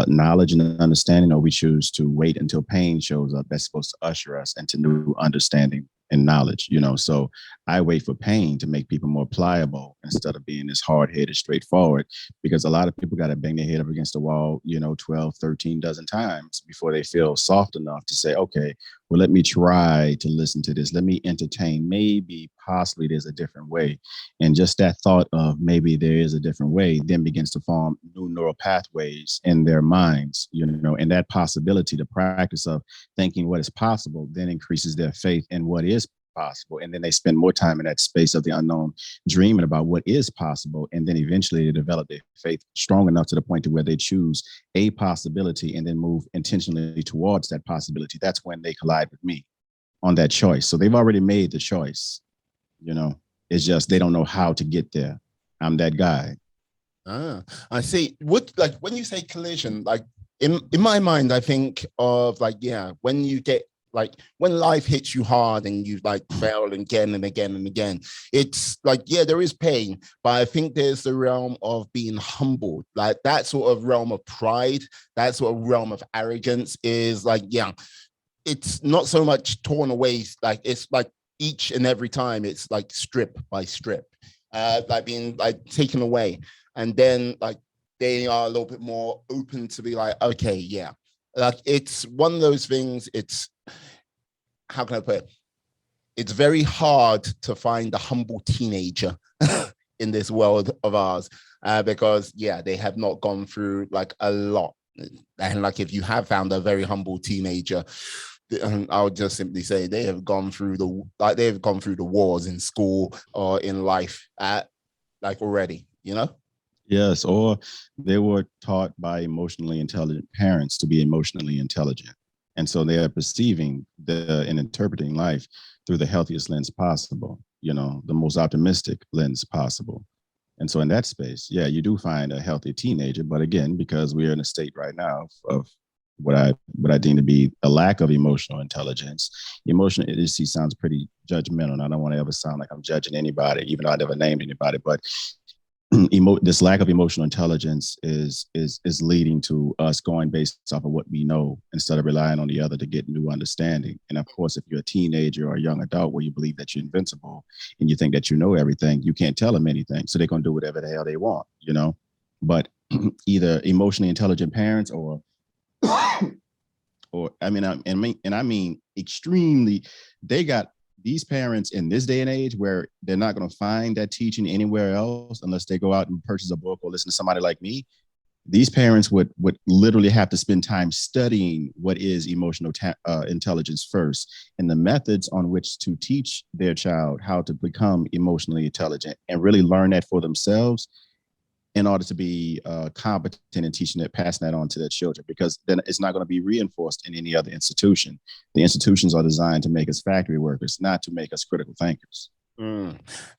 knowledge and understanding, or we choose to wait until pain shows up. That's supposed to usher us into new understanding and knowledge. So I wait for pain to make people more pliable instead of being this hard-headed, straightforward, because a lot of people got to bang their head up against the wall, 12, 13 dozen times before they feel soft enough to say, okay, well, let me try to listen to this. Let me entertain. Maybe, possibly, there's a different way. And just that thought of maybe there is a different way then begins to form new neural pathways in their minds, and that possibility, the practice of thinking what is possible, then increases their faith in what is possible. And then they spend more time in that space of the unknown, dreaming about what is possible. And then eventually they develop their faith strong enough to the point to where they choose a possibility and then move intentionally towards that possibility. That's when they collide with me on that choice. So they've already made the choice. It's just they don't know how to get there. I'm that guy. I see. What, like, when you say collision, like in my mind, I think of like, yeah, when you get like when life hits you hard and you like fail again and again and again, it's like, yeah, there is pain, but I think there's the realm of being humbled, like that sort of realm of pride, that sort of realm of arrogance is like, yeah, it's not so much torn away, like it's like each and every time it's like strip by strip, like being like taken away, and then like they are a little bit more open to be like, okay, yeah, like it's one of those things. It's, how can I put it? It's very hard to find the humble teenager in this world of ours, because yeah, they have not gone through like a lot. And like if you have found a very humble teenager, I would just simply say they have gone through the wars in school or in life at like already, Yes, or they were taught by emotionally intelligent parents to be emotionally intelligent. And so they are perceiving and interpreting life through the healthiest lens possible, the most optimistic lens possible. And so in that space, yeah, you do find a healthy teenager. But again, because we are in a state right now of what I deem to be a lack of emotional intelligence. Emotional literacy sounds pretty judgmental, and I don't want to ever sound like I'm judging anybody, even though I never named anybody. But this lack of emotional intelligence is leading to us going based off of what we know instead of relying on the other to get new understanding. And of course, if you're a teenager or a young adult where you believe that you're invincible and you think that you know everything, you can't tell them anything. So they're going to do whatever the hell they want, But either emotionally intelligent parents or I mean extremely, they got these parents in this day and age where they're not going to find that teaching anywhere else unless they go out and purchase a book or listen to somebody like me. These parents would literally have to spend time studying what is emotional intelligence first and the methods on which to teach their child how to become emotionally intelligent and really learn that for themselves in order to be competent in teaching it, passing that on to their children, because then it's not going to be reinforced in any other institution. The institutions are designed to make us factory workers, not to make us critical thinkers.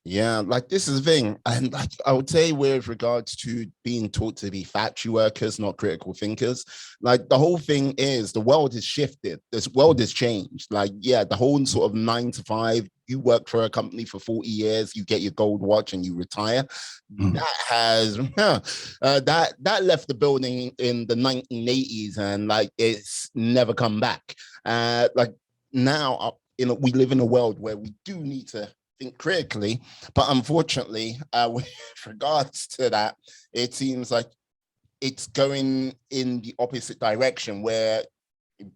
Yeah, like this is the thing. And like I would say, with regards to being taught to be factory workers, not critical thinkers, like the whole thing is the world has shifted. This world has changed. Like, yeah, the whole sort of 9 to 5, you work for a company for 40 years, you get your gold watch and you retire. That has that left the building in the 1980s, and like it's never come back. Like now, we live in a world where we do need to think critically, but unfortunately, with regards to that, it seems like it's going in the opposite direction, where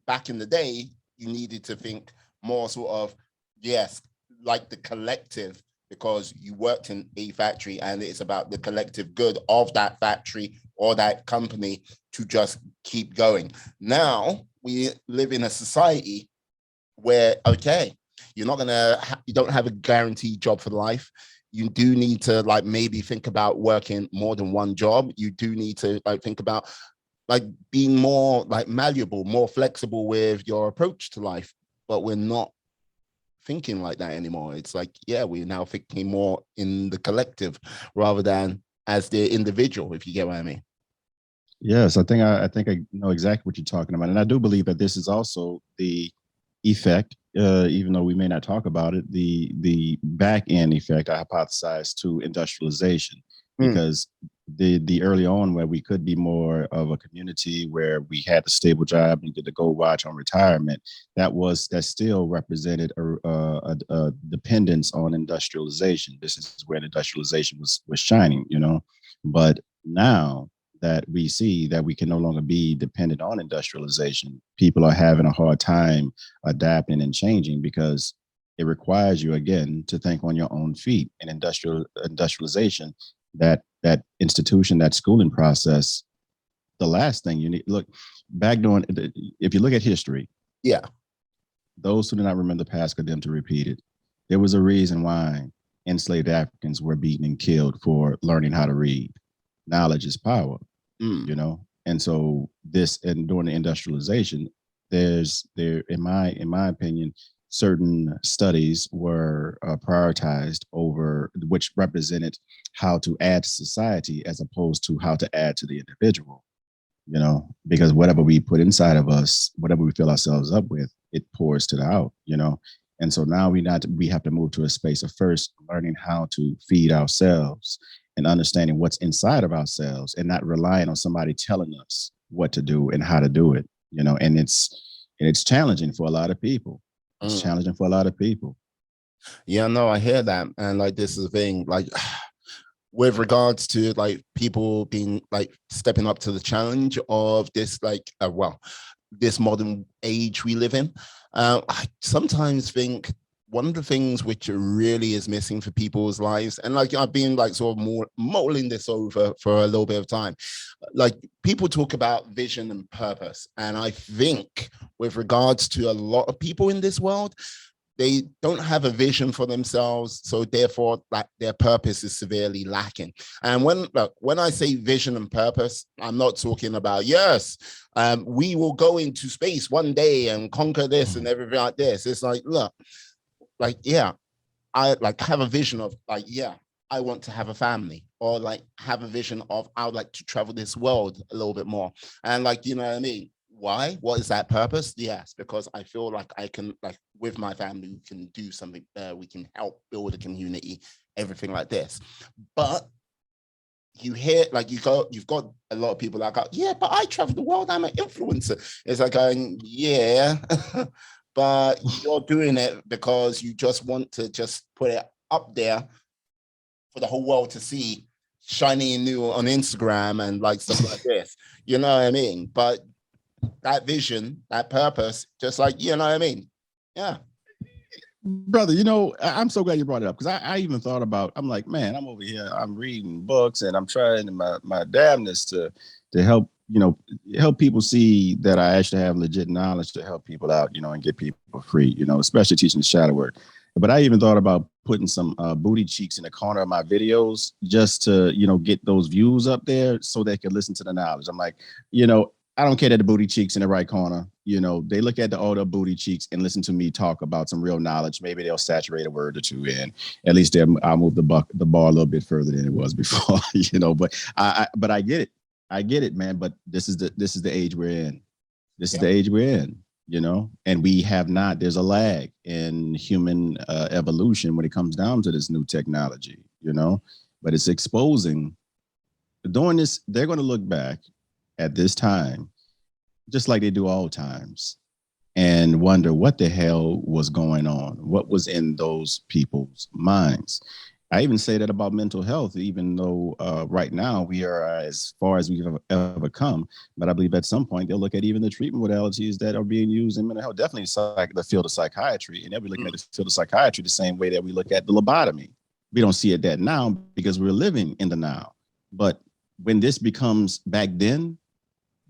back in the day you needed to think more sort of, yes, like the collective, because you worked in a factory and it's about the collective good of that factory or that company to just keep going. Now we live in a society where, okay, you don't have a guaranteed job for life. You do need to like maybe think about working more than one job. You do need to like think about like being more like malleable, more flexible with your approach to life. But we're not thinking like that anymore. It's like, yeah, we're now thinking more in the collective rather than as the individual, if you get what I mean. Yes, I know exactly what you're talking about, and I do believe that this is also the effect, even though we may not talk about it, the back end effect I hypothesize to industrialization, Mm. because the early on where we could be more of a community where we had a stable job and get to go watch on retirement, that still represented a dependence on industrialization. This is where industrialization was shining, you know, but now that we see that we can no longer be dependent on industrialization, people are having a hard time adapting and changing because it requires you again to think on your own feet. And industrialization, that institution, that schooling process, the last thing you need, look back during, if you look at history, Yeah. those who do not remember the past condemned to repeat it. There was a reason why enslaved Africans were beaten and killed for learning how to read. Knowledge is power, Mm. you know. And so this, and during the industrialization, there in my opinion, certain studies were prioritized over, which represented how to add to society as opposed to how to add to the individual, you know, because whatever we put inside of us, whatever we fill ourselves up with, it pours to the out, you know. And so now we have to move to a space of first learning how to feed ourselves and understanding what's inside of ourselves and not relying on somebody telling us what to do and how to do it, you know. And it's challenging for a lot of people. It's Mm. challenging for a lot of people. Yeah, no, I hear that. And like, this is the thing, like, with regards to like people being like stepping up to the challenge of this, like, well, this modern age we live in, I sometimes think one of the things which really is missing for people's lives, and like I've been like sort of more mulling this over for a little bit of time, like people talk about vision and purpose, and I think with regards to a lot of people in this world, they don't have a vision for themselves, so therefore like their purpose is severely lacking. And when I say vision and purpose, I'm not talking about, yes, we will go into space one day and conquer this and everything like this. It's like, look, like, yeah, I like have a vision of like, yeah, I want to have a family, or like have a vision of I would like to travel this world a little bit more. And like, you know what I mean? Why? What is that purpose? Yes, because I feel like I can, like with my family, we can do something there. We can help build a community, everything like this. But you hear like you've got a lot of people that go, yeah, but I travel the world, I'm an influencer. It's like going, yeah, but you're doing it because you just want to just put it up there for the whole world to see, shiny and new on Instagram and like stuff like this. You know what I mean? But that vision, that purpose, just like, you know what I mean? Yeah. Brother, you know, I'm so glad you brought it up, because I even thought about, I'm like, man, I'm over here, I'm reading books and I'm trying my damnness to help, you know, help people see that I actually have legit knowledge to help people out, you know, and get people free, you know, especially teaching the shadow work. But I even thought about putting some booty cheeks in the corner of my videos just to, you know, get those views up there so they can listen to the knowledge. I'm like, you know, I don't care that the booty cheeks in the right corner. You know, they look at the older booty cheeks and listen to me talk about some real knowledge. Maybe they'll saturate a word or two in. At least I'll move the bar a little bit further than it was before. You know, but I get it. I get it, man. But this is the age we're in. This is the age we're in. You know, and we have not. There's a lag in human evolution when it comes down to this new technology. You know, but it's exposing. Doing this, they're going to look back at this time, just like they do all times, and wonder what the hell was going on, what was in those people's minds. I even say that about mental health, even though right now we are as far as we've ever come. But I believe at some point they'll look at even the treatment modalities that are being used in mental health, definitely the field of psychiatry, and they'll be looking at the field of psychiatry the same way that we look at the lobotomy. We don't see it that now because we're living in the now. But when this becomes back then,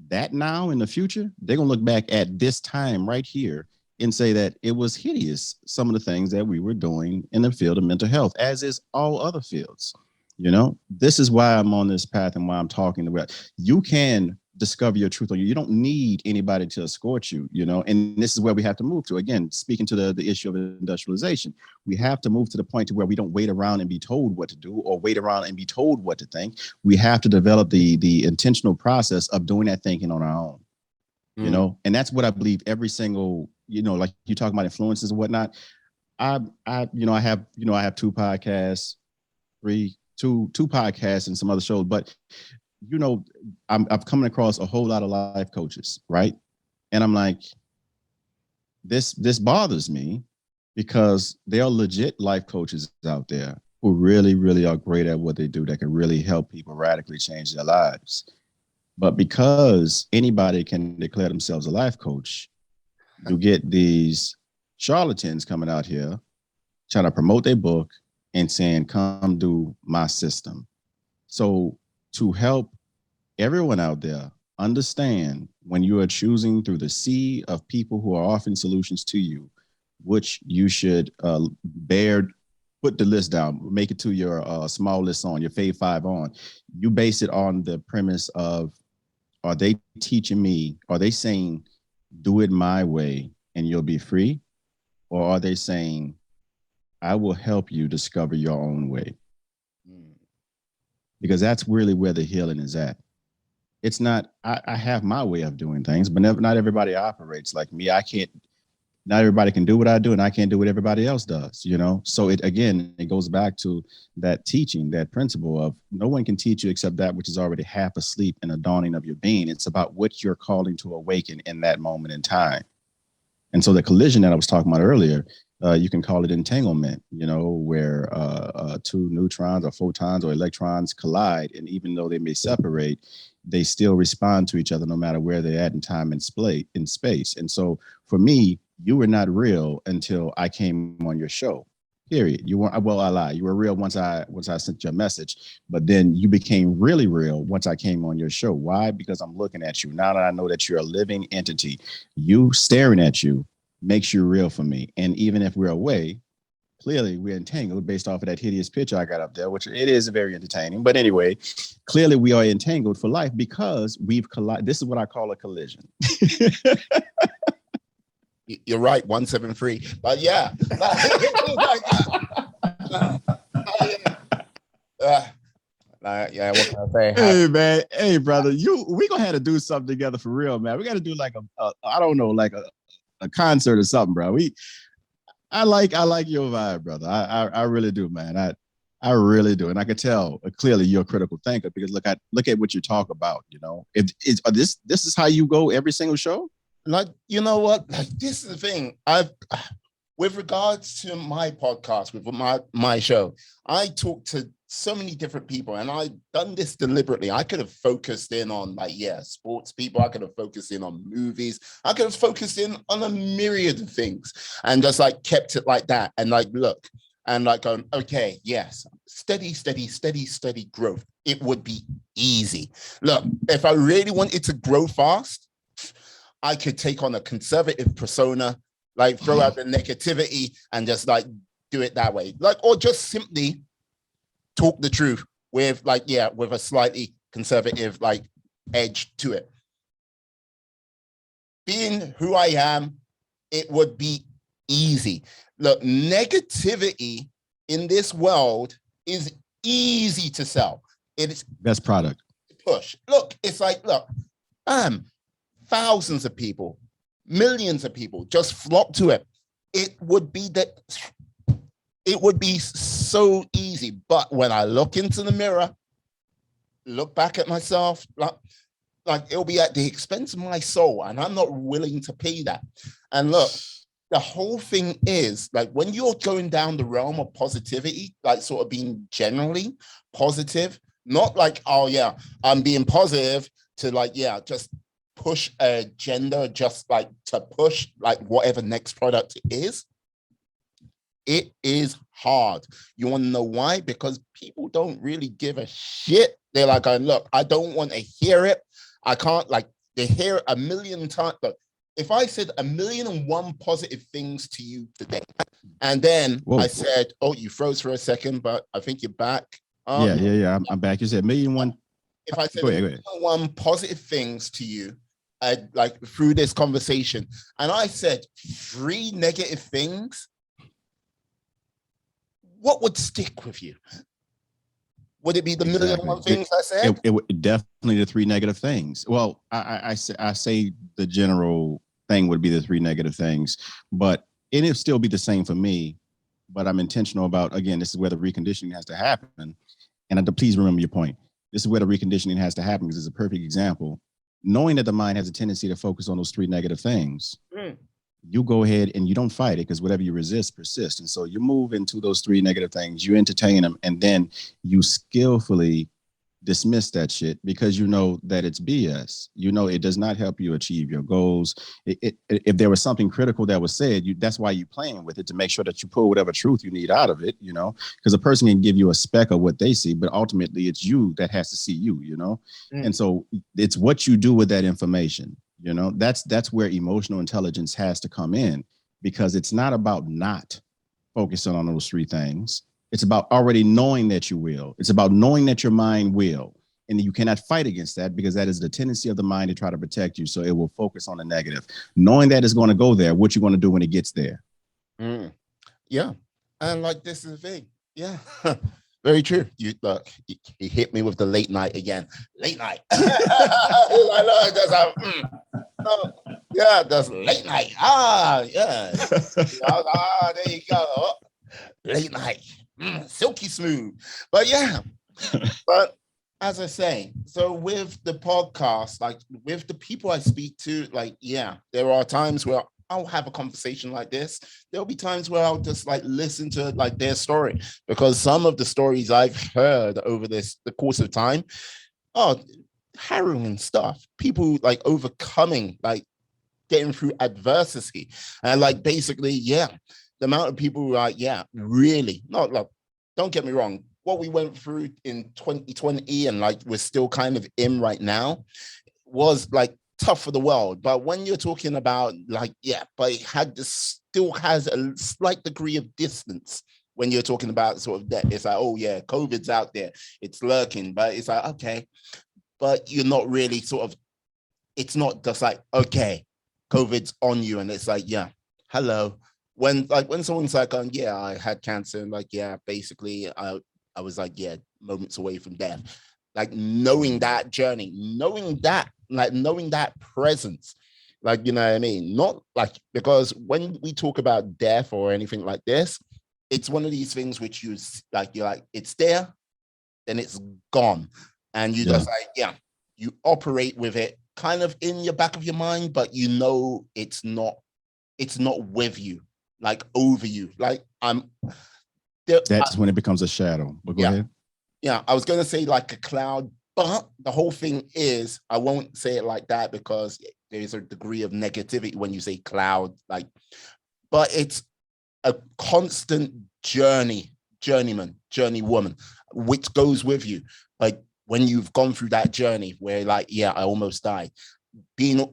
that now in the future, they're gonna look back at this time right here and say that it was hideous, some of the things that we were doing in the field of mental health, as is all other fields. This is why I'm on this path and why I'm talking about. You can discover your truth on you. You don't need anybody to escort you, and this is where we have to move to. Again, speaking to the issue of industrialization, we have to move to the point to where we don't wait around and be told what to do or wait around and be told what to think. We have to develop the intentional process of doing that thinking on our own. And that's what I believe every single, like you talk about influences and whatnot. I have two podcasts, two podcasts and some other shows, but I'm coming across a whole lot of life coaches, right? And I'm like, this bothers me, because there are legit life coaches out there who really, really are great at what they do, that can really help people radically change their lives. But because anybody can declare themselves a life coach, you get these charlatans coming out here trying to promote their book and saying, come do my system. So to help everyone out there understand, when you are choosing through the sea of people who are offering solutions to you, which you should put the list down, make it to your small list on, your fave 5 on. You base it on the premise of, are they teaching me? Are they saying, do it my way and you'll be free? Or are they saying, I will help you discover your own way? Because that's really where the healing is at. It's not, I have my way of doing things, but not everybody operates like me. Not everybody can do what I do, and I can't do what everybody else does, So it goes back to that teaching, that principle of no one can teach you except that which is already half asleep in the dawning of your being. It's about what you're calling to awaken in that moment in time. And so the collision that I was talking about earlier, you can call it entanglement, where two neutrons or photons or electrons collide, and even though they may separate, they still respond to each other no matter where they're at in time and space. And so for me, you were not real until I came on your show. Period. You weren't. Well, I lied. You were real once I sent you a message, but then you became really real once I came on your show. Why? Because I'm looking at you now that I know that you're a living entity. You staring at you makes you real for me. And even if we're away, clearly we're entangled based off of that hideous picture I got up there, which it is very entertaining. But anyway, clearly we are entangled for life because we've collided. This is what I call a collision. You're right, 173. But yeah. Yeah, what can I say? Hey man, hey brother, we gonna have to do something together for real, man. We got to do like I don't know, like a concert or something, bro. I like your vibe, brother. I really do, man. I really do, and I could tell clearly you're a critical thinker, because look at what you talk about. If this is how you go every single show. Like, you know what? Like, this is the thing. With regards to my podcast, with my show, I talk to so many different people, and I've done this deliberately. I could have focused in on sports people. I could have focused in on movies. I could have focused in on a myriad of things and just kept it like that. And look, and going, okay, yes, steady growth. It would be easy. Look, if I really wanted to grow fast, I could take on a conservative persona, throw out the negativity and just do it that way. Or just simply talk the truth with with a slightly conservative edge to it. Being who I am, it would be easy. Look, negativity in this world is easy to sell. It's best product. Push. Look, it's look, thousands of people, millions of people just flock to it. It would be so easy. But when I look into the mirror, look back at myself, it'll be at the expense of my soul, and I'm not willing to pay that. And look, the whole thing is when you're going down the realm of positivity, sort of being generally positive, not oh yeah, I'm being positive to just push an agenda, just to push whatever next product is. It is hard. You want to know why? Because people don't really give a shit. They're going, look, I don't want to hear it. I can't they hear a million times. Look, if I said 1,000,001 positive things to you today, and then Whoa. I said, oh, you froze for a second, but I think you're back. Yeah. I'm back. You said 1,000,001. If I said Go ahead. 1,000,001 positive things to you, like through this conversation, and I said 3 negative things, what would stick with you? Would it be the Exactly. 1,000,001 things I said? It would definitely the 3 negative things. Well, I say the general thing would be the 3 negative things, but it'll still be the same for me. But I'm intentional about, again, this is where the reconditioning has to happen. And please remember your point. This is where the reconditioning has to happen, because it's a perfect example. Knowing that the mind has a tendency to focus on those 3 negative things, you go ahead and you don't fight it, because whatever you resist persists. And so you move into those 3 negative things, you entertain them, and then you skillfully dismiss that shit, because you know that it's BS. You know it does not help you achieve your goals. If there was something critical that was said, that's why you're playing with it, to make sure that you pull whatever truth you need out of it, you know, because a person can give you a speck of what they see, but ultimately it's you that has to see you, you know. And so it's what you do with that information, you know. That's where emotional intelligence has to come in, because it's not about not focusing on those 3 things. It's about already knowing that you will. It's about knowing that your mind will. And you cannot fight against that, because that is the tendency of the mind to try to protect you. So it will focus on the negative. Knowing that it's going to go there, what you're going to do when it gets there. Yeah. And like, this is the thing. Yeah. Very true. You look, he hit me with the late night again. Late night. Yeah, that's late night. Yeah. There you go. Late night. Silky smooth. But yeah. But as I say, so with the podcast, like with the people I speak to, like, yeah, there are times where I'll have a conversation like this. There'll be times where I'll just like listen to like their story, because some of the stories I've heard over the course of time are harrowing stuff. People like overcoming, like getting through adversity, and like basically, yeah, the amount of people who are, yeah, really not like, don't get me wrong, what we went through in 2020 and like we're still kind of in right now was like tough for the world. But when you're talking about like, yeah, but it had this, still has a slight degree of distance when you're talking about sort of that. It's like, oh yeah, COVID's out there, it's lurking, but it's like, okay, but you're not really sort of, it's not just like, okay, COVID's on you, and it's like, yeah, hello. When someone's like, yeah, I had cancer, and like, yeah, basically I was like, yeah, moments away from death. Like knowing that journey, knowing that presence, like, you know what I mean? Not like, because when we talk about death or anything like this, it's one of these things which you're like, it's there, then it's gone. And you just like, yeah, you operate with it kind of in your back of your mind, but you know it's not with you, like over you. Like that's when it becomes a shadow. But go ahead. Yeah, I was gonna say like a cloud, but the whole thing is, I won't say it like that, because there's a degree of negativity when you say cloud, like, but it's a constant journeywoman, which goes with you. Like when you've gone through that journey where like, yeah, I almost died, being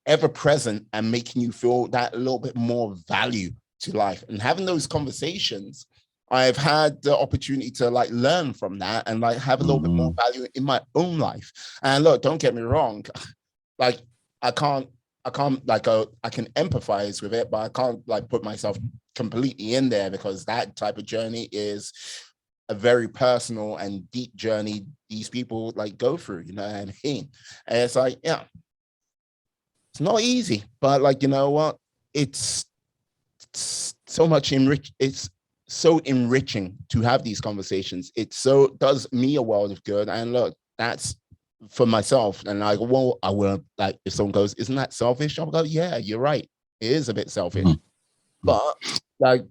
ever present and making you feel that a little bit more value to life, and having those conversations, I've had the opportunity to like learn from that and like have a little bit more value in my own life. And look, don't get me wrong, like I can't like I can empathize with it, but I can't like put myself completely in there, because that type of journey is a very personal and deep journey these people like go through, you know what I mean? And it's like, yeah, it's not easy, but like, you know what? It's so much it's so enriching to have these conversations. It so does me a world of good. And look, that's for myself. And I will like, if someone goes, isn't that selfish? I'll go, yeah, you're right. It is a bit selfish, but like,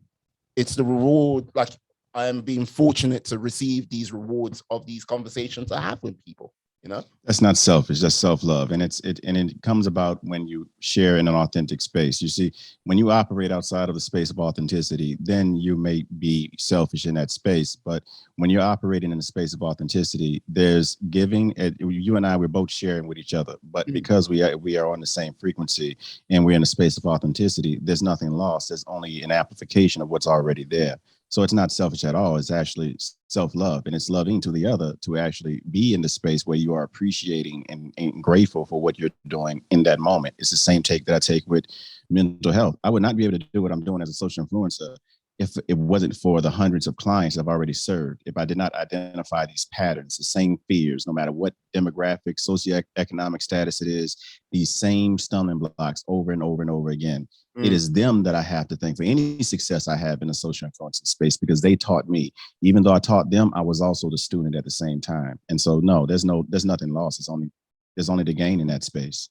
it's the reward. Like, I am being fortunate to receive these rewards of these conversations I have with people. you know? That's not selfish. That's self-love, and it comes about when you share in an authentic space. You see, when you operate outside of the space of authenticity, then you may be selfish in that space. But when you're operating in the space of authenticity, there's giving. You and I, we're both sharing with each other, but Mm. because we are on the same frequency and we're in a space of authenticity, there's nothing lost. There's only an amplification of what's already there. So it's not selfish at all. It's actually self-love, and it's loving to the other to actually be in the space where you are appreciating and grateful for what you're doing in that moment. It's the same take that I take with mental health. I would not be able to do what I'm doing as a social influencer if it wasn't for the hundreds of clients I've already served, if I did not identify these patterns, the same fears, no matter what demographic, socioeconomic status it is, these same stumbling blocks over and over and over again. It Mm. is them that I have to thank for any success I have in the social influencing space, because they taught me. Even though I taught them, I was also the student at the same time. And so no, there's nothing lost. There's only the gain in that space.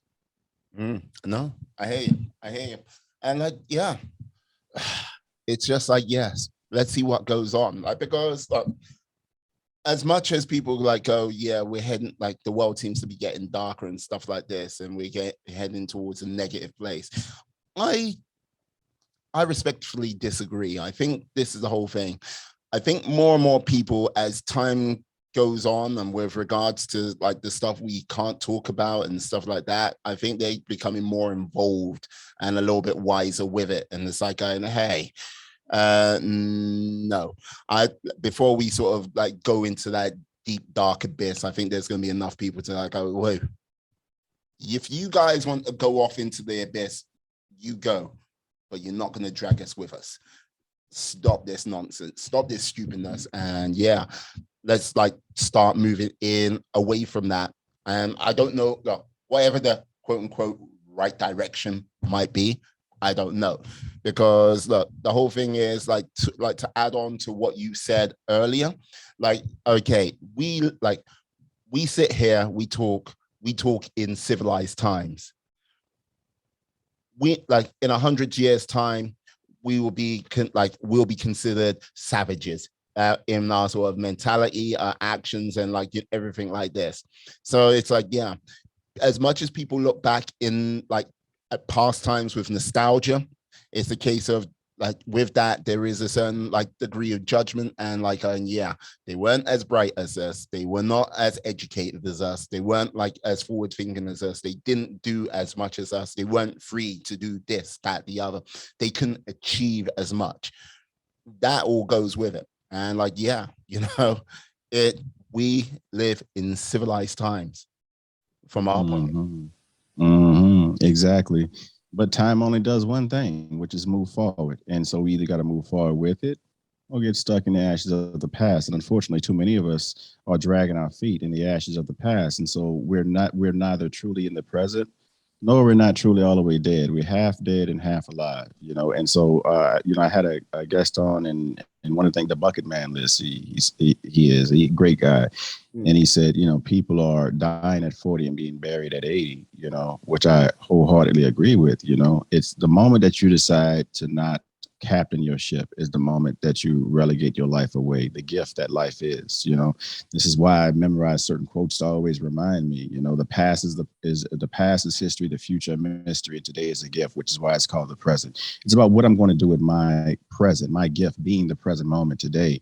No, I hear you. I hear you. And like, yeah, it's just like, yes, let's see what goes on. Like, because as much as people like go, yeah, we're heading, like the world seems to be getting darker and stuff like this, and we get heading towards a negative place. I I respectfully disagree. I think this is the whole thing. I think more and more people, as time goes on, and with regards to like the stuff we can't talk about and stuff like that, I think they're becoming more involved and a little bit wiser with it. And it's like going, hey, no, I before we sort of like go into that deep dark abyss, I think there's going to be enough people to like go, wait, if you guys want to go off into the abyss, you go, but you're not going to drag us with us. Stop this nonsense, stop this stupidness, and yeah, let's like start moving in away from that. And I don't know, look, whatever the quote unquote right direction might be, I don't know, because look, the whole thing is like to add on to what you said earlier, like okay, we sit here, we talk in civilized times. We like in 100 years time, we will be we'll be considered savages in our sort of mentality, actions, and like everything like this. So it's like, yeah, as much as people look back in like at past times with nostalgia, it's a case of like with that there is a certain like degree of judgment, and like yeah, they weren't as bright as us, they were not as educated as us, they weren't like as forward thinking as us, they didn't do as much as us, they weren't free to do this, that, the other, they couldn't achieve as much. That all goes with it. And like, yeah, you know, it we live in civilized times from our point of view. Exactly. But time only does one thing, which is move forward. And so we either got to move forward with it or get stuck in the ashes of the past. And unfortunately, too many of us are dragging our feet in the ashes of the past. And so we're neither truly in the present, nor we're not truly all the way dead. We're half dead and half alive, you know. And so, I had a guest on, and one of the things, the Bucket Man list, he is a great guy. And he said, people are dying at 40 and being buried at 80, which I wholeheartedly agree with. It's the moment that you decide to not captain your ship is the moment that you relegate your life away, the gift that life is. This is why I memorize certain quotes to always remind me, the past the past is history, the future a mystery, and today is a gift, which is why it's called the present. It's about what I'm going to do with my present, my gift being the present moment today.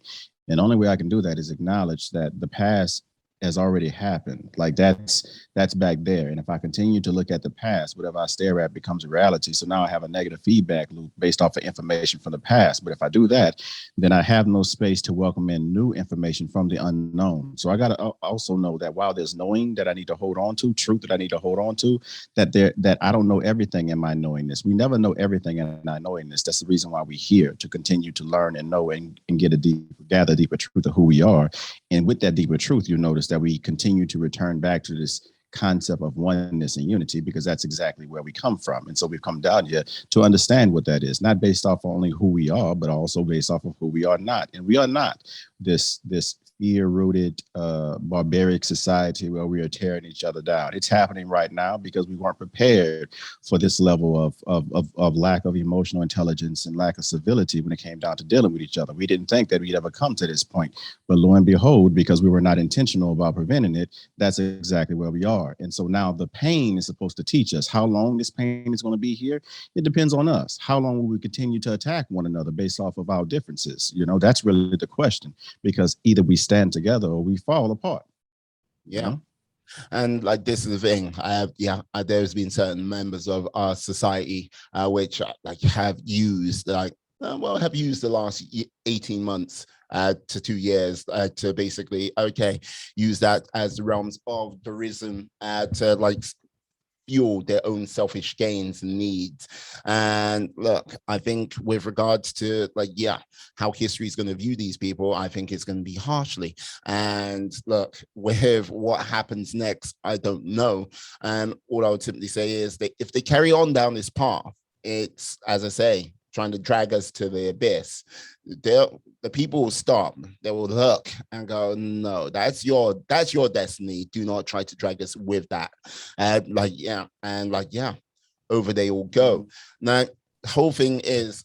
And the only way I can do that is acknowledge that the past has already happened. Like that's back there. And if I continue to look at the past, whatever I stare at becomes a reality. So now I have a negative feedback loop based off of information from the past. But if I do that, then I have no space to welcome in new information from the unknown. So I got to also know that while there's knowing that I need to hold on to, truth that I need to hold on to, that I don't know everything in my knowingness. We never know everything in our knowingness. That's the reason why we're here, to continue to learn and know and gather deeper truth of who we are. And with that deeper truth, you notice that we continue to return back to this concept of oneness and unity, because that's exactly where we come from. And so we've come down here to understand what that is, not based off only who we are, but also based off of who we are not. And we are not this fear-rooted, barbaric society where we are tearing each other down. It's happening right now because we weren't prepared for this level of lack of emotional intelligence and lack of civility when it came down to dealing with each other. We didn't think that we'd ever come to this point, but lo and behold, because we were not intentional about preventing it, that's exactly where we are. And so now the pain is supposed to teach us how long this pain is going to be here. It depends on us. How long will we continue to attack one another based off of our differences? That's really the question, because either we stand together or we fall apart. Yeah. And like, this is the thing. There's been certain members of our society which have used the last 18 months to 2 years to basically use that as the realms of tourism to fuel their own selfish gains and needs. And look, I think with regards to how history is going to view these people, I think it's going to be harshly. And look, with what happens next, I don't know. And all I would simply say is that if they carry on down this path, it's, as I say, trying to drag us to the abyss, the people will stop. They will look and go, no, that's your destiny. Do not try to drag us with that. Over they all go. Now, the whole thing is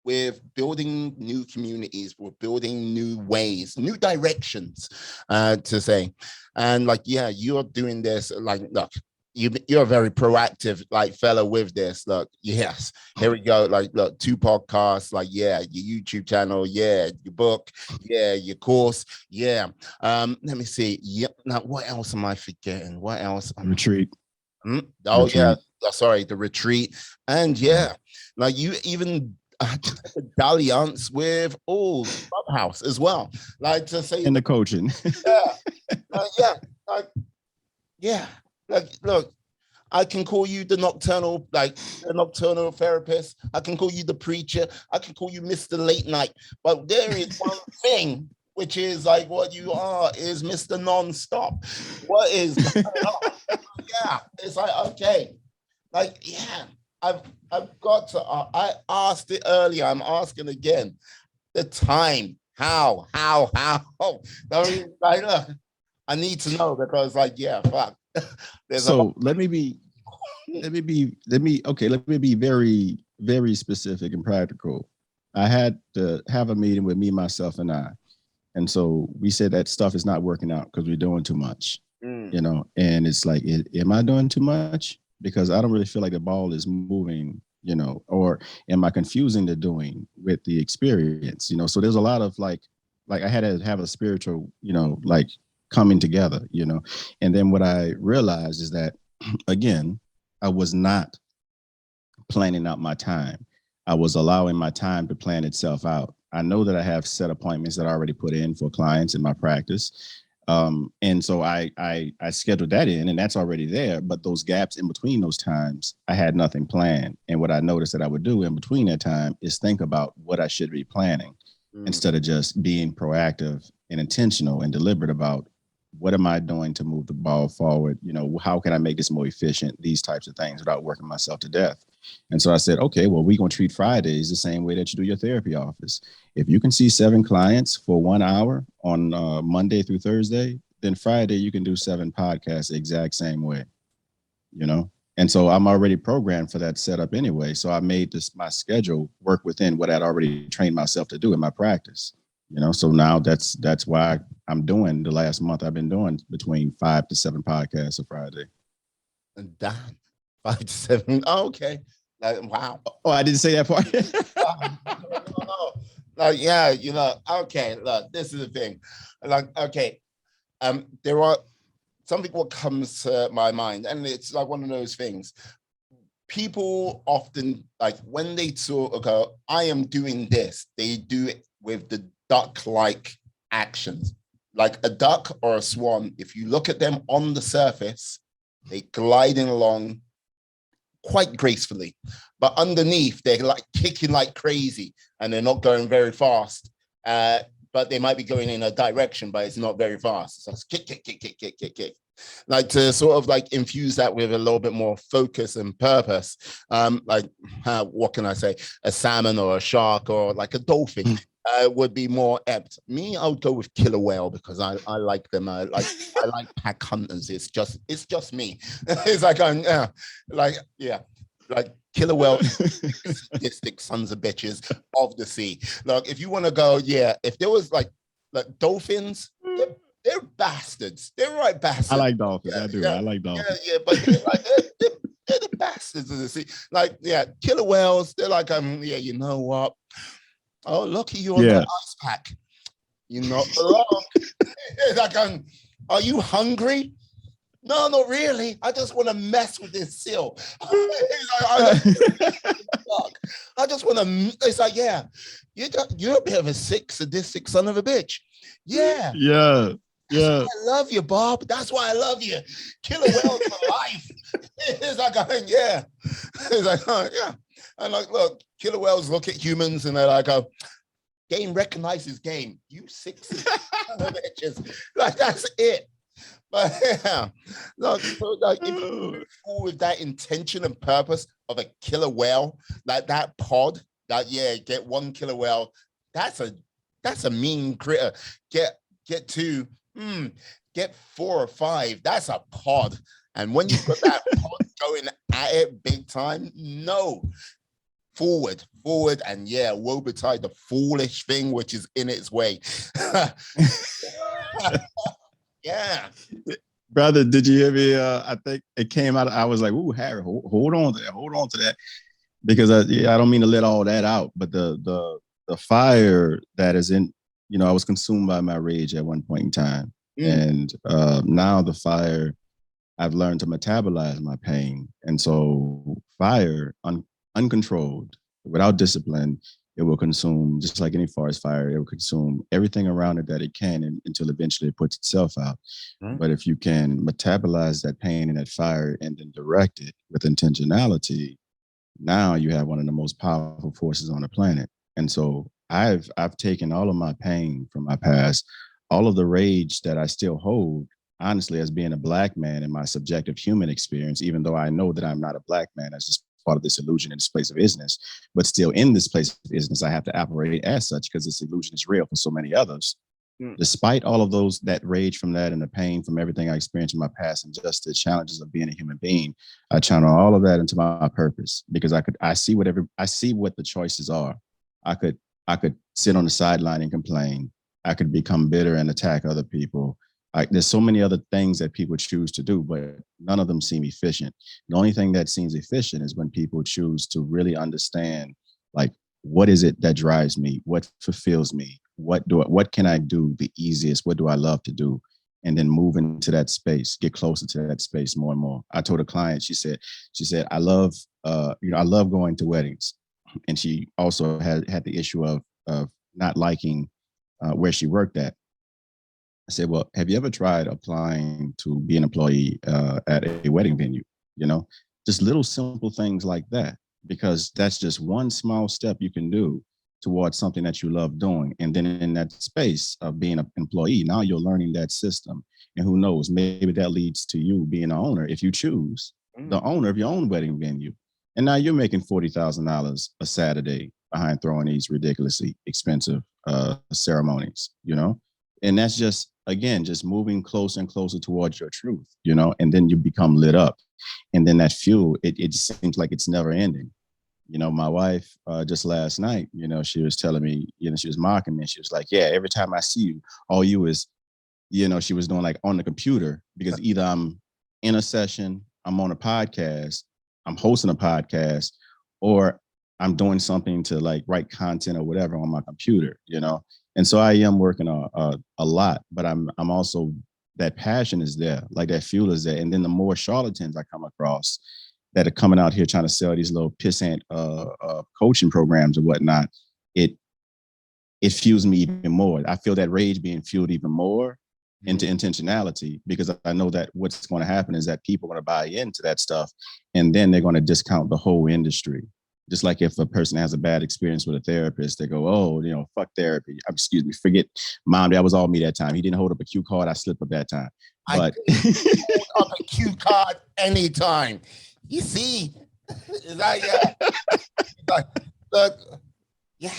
we're building new communities, we're building new ways, new directions, to say. And you're doing this, look, you're a very proactive fellow with this. Look, yes, here we go. Look, 2 podcasts, your YouTube channel, your book, your course, let me see. Now, what else am I forgetting? What else? Retreat. Oh, retreat. Yeah. Sorry, the retreat. And you even dalliance with Clubhouse as well. To say, and the coaching. Look, I can call you the nocturnal therapist. I can call you the preacher. I can call you Mr. Late Night. But there is one thing, which is what you are is Mr. Non-Stop. What is going on? It's okay. I've got to. I asked it earlier. I'm asking again. The time. How? I mean, look, I need to know because fuck. So let me be very, very specific and practical. I had to have a meeting with me, myself, and I. And so we said that stuff is not working out because we're doing too much, and it's am I doing too much? Because I don't really feel like the ball is moving, or am I confusing the doing with the experience? So there's a lot of I had to have a spiritual, coming together, and then what I realized is that, again, I was not planning out my time. I was allowing my time to plan itself out. I know that I have set appointments that I already put in for clients in my practice. And so I scheduled that in, and that's already there. But those gaps in between those times, I had nothing planned. And what I noticed that I would do in between that time is think about what I should be planning instead of just being proactive and intentional and deliberate about what am I doing to move the ball forward? How can I make this more efficient? These types of things without working myself to death. And so I said, okay, well, we're going to treat Fridays the same way that you do your therapy office. If you can see 7 clients for 1 hour on Monday through Thursday, then Friday you can do 7 podcasts the exact same way, And so I'm already programmed for that setup anyway. So I made my schedule work within what I'd already trained myself to do in my practice. So now that's why I'm doing the last month. I've been doing between 5 to 7 podcasts a Friday. And that 5 to 7. Oh, okay. Wow. Oh, I didn't say that part. No. Okay. Look, this is the thing. Okay. There are something what comes to my mind, and it's one of those things. People often when they go, I am doing this. They do it with the duck-like actions, like a duck or a swan. If you look at them on the surface, they gliding along quite gracefully, but underneath they're kicking like crazy, and they're not going very fast. But they might be going in a direction, but it's not very fast. So it's kick. like to sort of like infuse that with a little bit more focus and purpose. Like what can I say? A salmon or a shark or like a dolphin would be more apt. Me, I would go with killer whale because I like them. I like pack hunters. It's just me. It's like like killer whale, sadistic sons of bitches of the sea. Like if you want to go, yeah, if there was like dolphins, they're bastards. They're right bastards. I like dolphins. Yeah, I do. yeah, I like dolphins. yeah, but they're the bastards of the sea. Like, yeah, killer whales. They're like, yeah, you know what? Oh, lucky you on that ice pack. You're not wrong. Like, are you hungry? No, not really. I just want to mess with this seal. I just want to. It's like, yeah, you're a bit of a sick, sadistic son of a bitch. Yeah. Yeah. I love you, Bob. That's why I love you. Killer whales for life. It's like, yeah. It's like, yeah. And like, look, killer whales look at humans and they're like, game recognizes game. You sick son of bitches. Like, that's it. But yeah, look, so like if you move forward with that intention and purpose of a killer whale, like that pod, that get one killer whale, that's a mean critter. Get two, get 4 or 5. That's a pod. And when you got that pod going at it big time, no. Forward, and woe betide the foolish thing which is in its way. Yeah. Brother, did you hear me? I think it came out. I was like, "Ooh, Harry, hold on to that," because I don't mean to let all that out, but the fire that is in, I was consumed by my rage at one point in time, and now the fire, I've learned to metabolize my pain, and so fire uncontrolled, without discipline, it will consume, just like any forest fire, it will consume everything around it that it can until eventually it puts itself out. But if you can metabolize that pain and that fire and then direct it with intentionality, now you have one of the most powerful forces on the planet. And so I've taken all of my pain from my past, all of the rage that I still hold, honestly, as being a Black man in my subjective human experience, even though I know that I'm not a Black man, as just part of this illusion in this place of isness, but still in this place of isness, I have to operate as such because this illusion is real for so many others. Despite all of that rage from that and the pain from everything I experienced in my past and just the challenges of being a human being, I channel all of that into my purpose because I see what the choices are. I could sit on the sideline and complain. I could become bitter and attack other people. There's so many other things that people choose to do, but none of them seem efficient. The only thing that seems efficient is when people choose to really understand, like, what is it that drives me? What fulfills me? What can I do the easiest? What do I love to do? And then move into that space, get closer to that space more and more. I told a client, she said, I love going to weddings. And she also had the issue of not liking where she worked at. I said, well, have you ever tried applying to be an employee at a wedding venue? Just little simple things like that, because that's just one small step you can do towards something that you love doing. And then in that space of being an employee, now you're learning that system. And who knows, maybe that leads to you being an owner, if you choose, the owner of your own wedding venue. And now you're making $40,000 a Saturday behind throwing these ridiculously expensive ceremonies, And that's just, again, just moving closer and closer towards your truth, and then you become lit up. And then that fuel, it seems like it's never ending. My wife, just last night, she was telling me, she was mocking me. She was like, yeah, every time I see you, all you is, she was doing like on the computer, because either I'm in a session, I'm on a podcast, I'm hosting a podcast, or I'm doing something to like write content or whatever on my computer, And so I am working a lot, but I'm also, that passion is there, like that fuel is there. And then the more charlatans I come across that are coming out here trying to sell these little pissant coaching programs and whatnot, it fuels me even more. I feel that rage being fueled even more into intentionality, because I know that what's going to happen is that people are going to buy into that stuff, and then they're going to discount the whole industry. Just like if a person has a bad experience with a therapist, they go, "Oh, fuck therapy." Excuse me, forget mom. That was all me that time. He didn't hold up a cue card. I slipped up that time. I But couldn't hold up a cue card anytime. You see, it's like, yeah, like, look, yeah.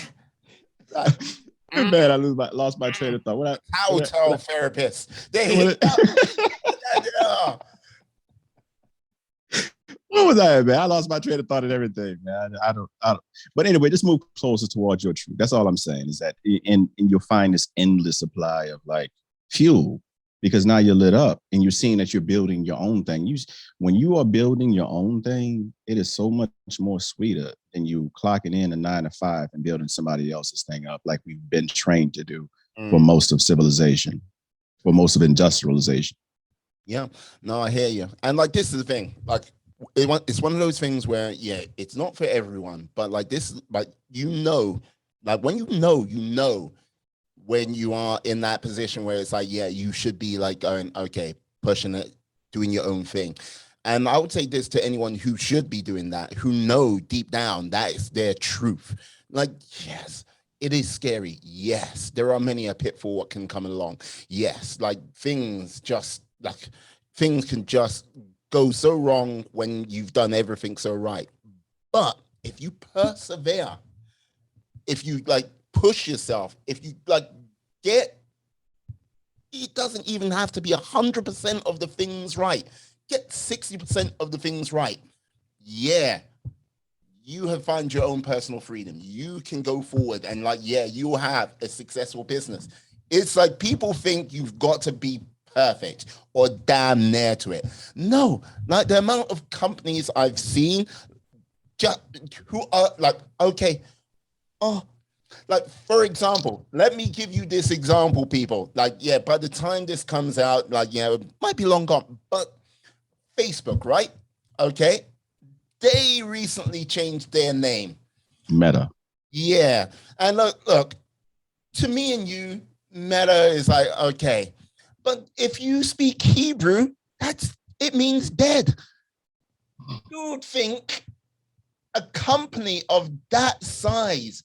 Like, man, I lost my train of thought. Hotel therapist. They what, yeah. what was I, man? I lost my train of thought and everything, man. I don't. But anyway, just move closer towards your truth. That's all I'm saying. Is that, and you'll find this endless supply of like fuel, because now you're lit up and you're seeing that you're building your own thing. When you are building your own thing, it is so much more sweeter than you clocking in a 9 to 5 and building somebody else's thing up, like we've been trained to do for most of civilization, for most of industrialization. Yeah, no, I hear you. And like, this is the thing, like, it's one of those things where, yeah, it's not for everyone, but like this, like, like when when you are in that position where it's like, yeah, you should be like going, okay, pushing it, doing your own thing. And I would say this to anyone who should be doing that, who know deep down that is their truth. Like, yes, it is scary. Yes, there are many a pitfall what can come along. Yes, like things can just go so wrong when you've done everything so right. But if you persevere, if you like push yourself, if you like it doesn't even have to be 100% of the things right. Get 60% of the things right. Yeah, you have found your own personal freedom. You can go forward and like, yeah, you'll have a successful business. It's like people think you've got to be perfect or damn near to it. No, like the amount of companies I've seen who are like, okay, oh, like, for example, let me give you this example, people. Like, yeah, by the time this comes out, like, yeah, it might be long gone, but Facebook, right? Okay. They recently changed their name. Meta. Yeah. And look, to me and you, Meta is like, okay. But if you speak Hebrew, it means dead. You would think a company of that size,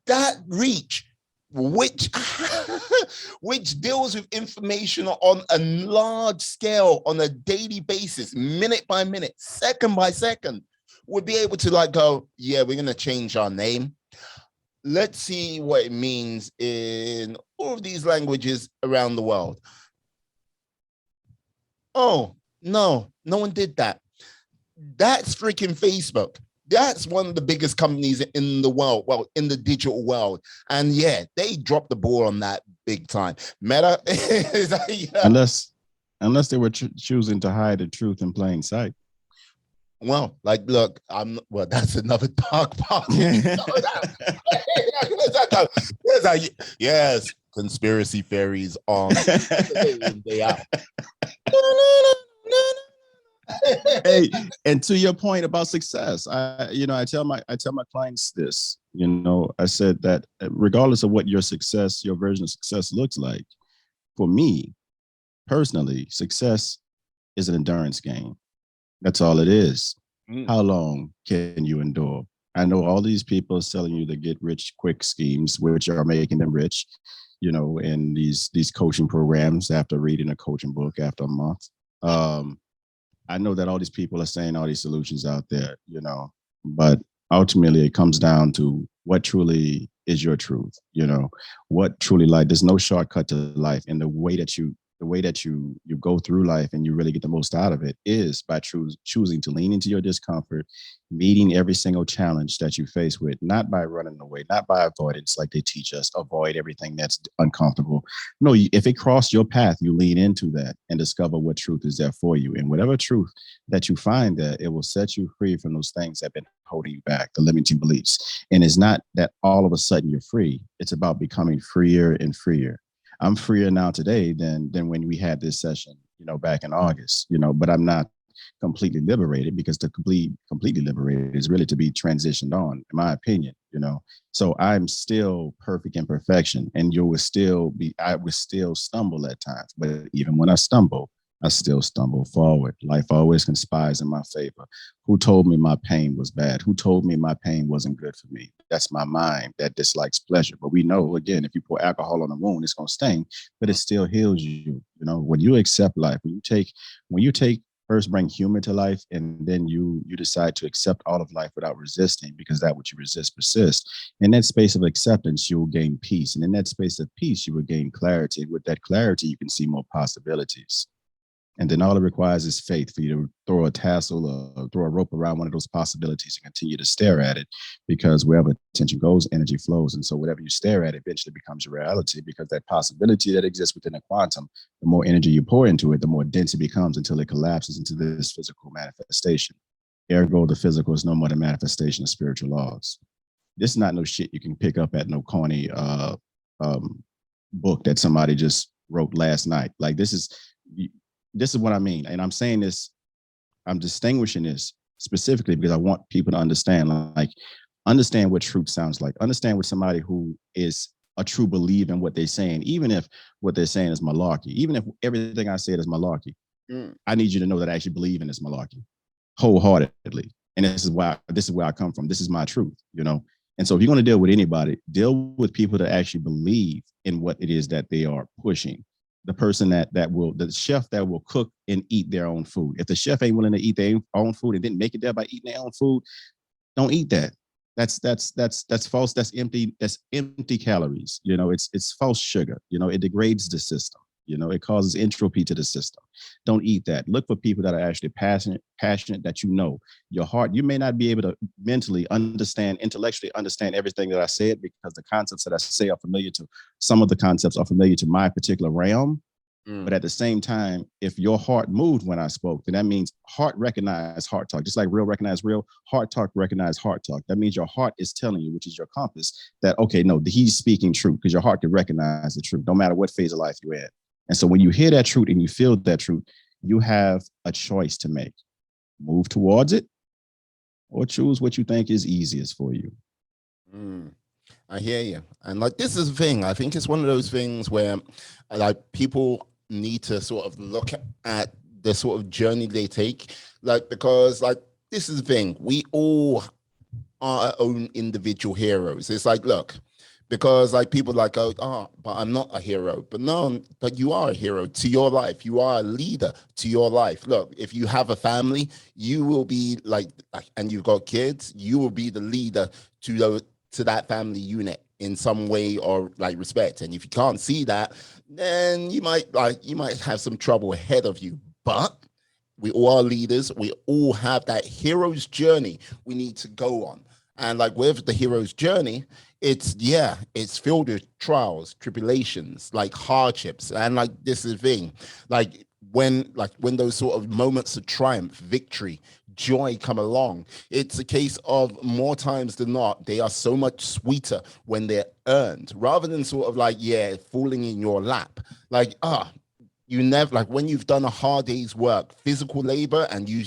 that reach, which deals with information on a large scale, on a daily basis, minute by minute, second by second, would be able to like go, yeah, we're going to change our name. Let's see what it means in all of these languages around the world. Oh, no one did that. That's freaking Facebook. That's one of the biggest companies in the world, well, in the digital world. And yeah, they dropped the ball on that big time. Meta is like, yeah. Unless they were choosing to hide the truth in plain sight. Well, like, look, that's another dark part. Yes, conspiracy theories on day in, day out. Hey, and to your point about success, I tell my clients this. I said that regardless of what your version of success looks like, for me personally, success is an endurance game. That's all it is. How long can you endure? I know all these people selling you the get rich quick schemes, which are making them rich, in these coaching programs after reading a coaching book after a month. I know that all these people are saying all these solutions out there, but ultimately it comes down to what truly is your truth, what truly, like, there's no shortcut to life. And the way that you go through life and you really get the most out of it is by choosing to lean into your discomfort, meeting every single challenge that you face with, not by running away, not by avoidance, like they teach us, avoid everything that's uncomfortable. No, if it crossed your path, you lean into that and discover what truth is there for you. And whatever truth that you find there, it will set you free from those things that have been holding you back, the limiting beliefs. And it's not that all of a sudden you're free. It's about becoming freer and freer. I'm freer now today than when we had this session, back in August, but I'm not completely liberated, because to completely liberated is really to be transitioned on, in my opinion, So I'm still perfect in perfection, and I would still stumble at times. But even when I stumble, I still stumble forward. Life always conspires in my favor. Who told me my pain was bad? Who told me my pain wasn't good for me? That's my mind that dislikes pleasure. But we know, again, if you pour alcohol on a wound, it's going to sting, but it still heals you. You know, when you accept life, when you take first bring humor to life, and then you decide to accept all of life without resisting, because that which you resist persists. In that space of acceptance, you will gain peace, and in that space of peace, you will gain clarity. With that clarity, you can see more possibilities. And then all it requires is faith for you to throw a tassel or throw a rope around one of those possibilities and continue to stare at it, because wherever attention goes, energy flows. And so whatever you stare at eventually becomes your reality, because that possibility that exists within a quantum, the more energy you pour into it, the more dense it becomes until it collapses into this physical manifestation. Ergo, the physical is no more the manifestation of spiritual laws. This is not no shit you can pick up at no corny book that somebody just wrote last night. Like this is what I mean. And I'm saying this, I'm distinguishing this specifically because I want people to understand, like, understand what truth sounds like. Understand what somebody who is a true believer in what they're saying, even if what they're saying is malarkey, even if everything I said is malarkey. I need you to know that I actually believe in this malarkey wholeheartedly. And this is where I come from. This is my truth, you know? And so if you're going to deal with anybody, deal with people that actually believe in what it is that they are pushing. The person the chef that will cook and eat their own food. If the chef ain't willing to eat their own food and didn't make it there by eating their own food, don't eat that. That's false. That's empty. That's empty calories. You know, it's false sugar. You know, it degrades the system. You know, it causes entropy to the system. Don't eat that. Look for people that are actually passionate, that you know. Your heart, you may not be able to mentally understand, intellectually understand everything that I said, because the concepts that I say are familiar to, some of the concepts are familiar to my particular realm. But at the same time, if your heart moved when I spoke, then that means heart recognized heart talk. Just like real recognize real, heart talk recognize heart talk. That means your heart is telling you, which is your compass, that, okay, no, he's speaking truth, because your heart can recognize the truth, no matter what phase of life you're in. And so when you hear that truth and you feel that truth, you have a choice to make. Move towards it or choose what you think is easiest for you. I hear you. And like, this is the thing. I think it's one of those things where like people need to sort of look at the sort of journey they take. Like, because like, this is the thing. We all are our own individual heroes. It's like, look, because like people like, oh, but I'm not a hero. But no, but you are a hero to your life. You are a leader to your life. Look, if you have a family, you will be like, and you've got kids, you will be the leader to that family unit in some way or like respect. And if you can't see that, then you might have some trouble ahead of you. But we all are leaders. We all have that hero's journey we need to go on. And like with the hero's journey, it's filled with trials, tribulations, like hardships. And like, this is the thing, like when those sort of moments of triumph, victory, joy come along, it's a case of more times than not, they are so much sweeter when they're earned, rather than sort of like, falling in your lap. Like, you never, like when you've done a hard day's work, physical labor, and you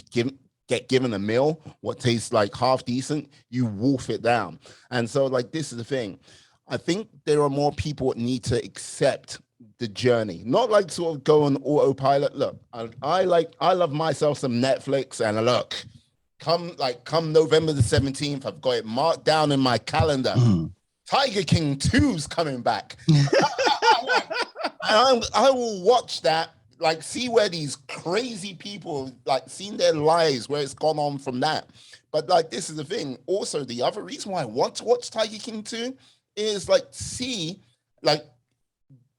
get given a meal, what tastes like half decent, you wolf it down. And so like, this is the thing. I think there are more people that need to accept the journey, not like sort of go on autopilot. Look, I love myself some Netflix, and look, come November the 17th, I've got it marked down in my calendar. Tiger King 2's coming back. I will watch that, like see where these crazy people, like seen their lives, where it's gone on from that. But like, this is the thing. Also, the other reason why I want to watch Tiger King 2 is like, see, like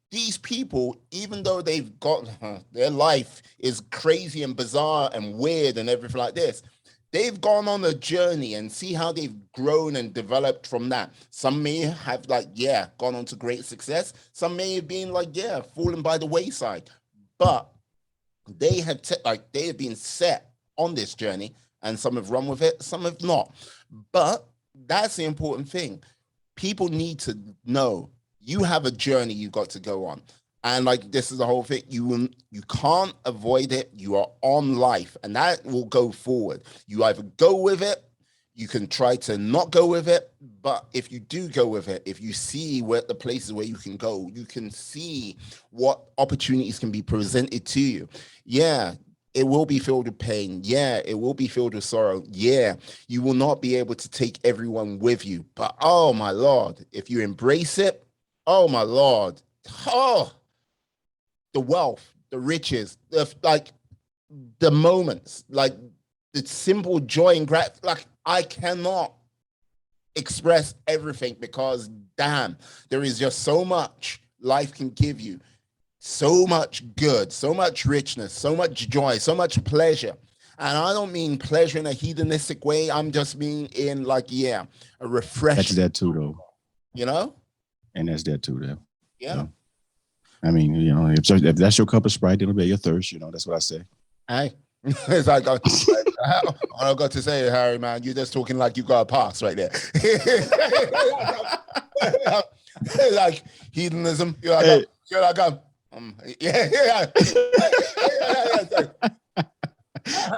these people, even though they've got their life is crazy and bizarre and weird and everything like this, they've gone on a journey, and see how they've grown and developed from that. Some may have gone on to great success. Some may have been fallen by the wayside, but they have they have been set on this journey, and some have run with it, some have not. But that's the important thing. People need to know you have a journey you got to go on. And like, this is the whole thing. You can't avoid it. You are on life, and that will go forward. You either go with it, You can try to not go with it, but if you do go with it, if you see where the places where you can go, you can see what opportunities can be presented to you. Yeah, it will be filled with pain. Yeah, it will be filled with sorrow. Yeah, you will not be able to take everyone with you. But oh my Lord, if you embrace it, oh my Lord, oh, the wealth, the riches, the moments, like the simple joy and grat. Like I cannot express everything because damn, there is just so much life can give you, so much good, so much richness, so much joy, so much pleasure. And I don't mean pleasure in a hedonistic way. I'm just mean in like, yeah, a refreshing. That's that too, though. You know? And that's that too, though. Yeah. So, I mean, you know, if that's your cup of Sprite, it'll be your thirst. You know, that's what I say. Hey, it's like I got to say, Harry, man, you're just talking like you got a pass right there. Like hedonism. You're like, yeah.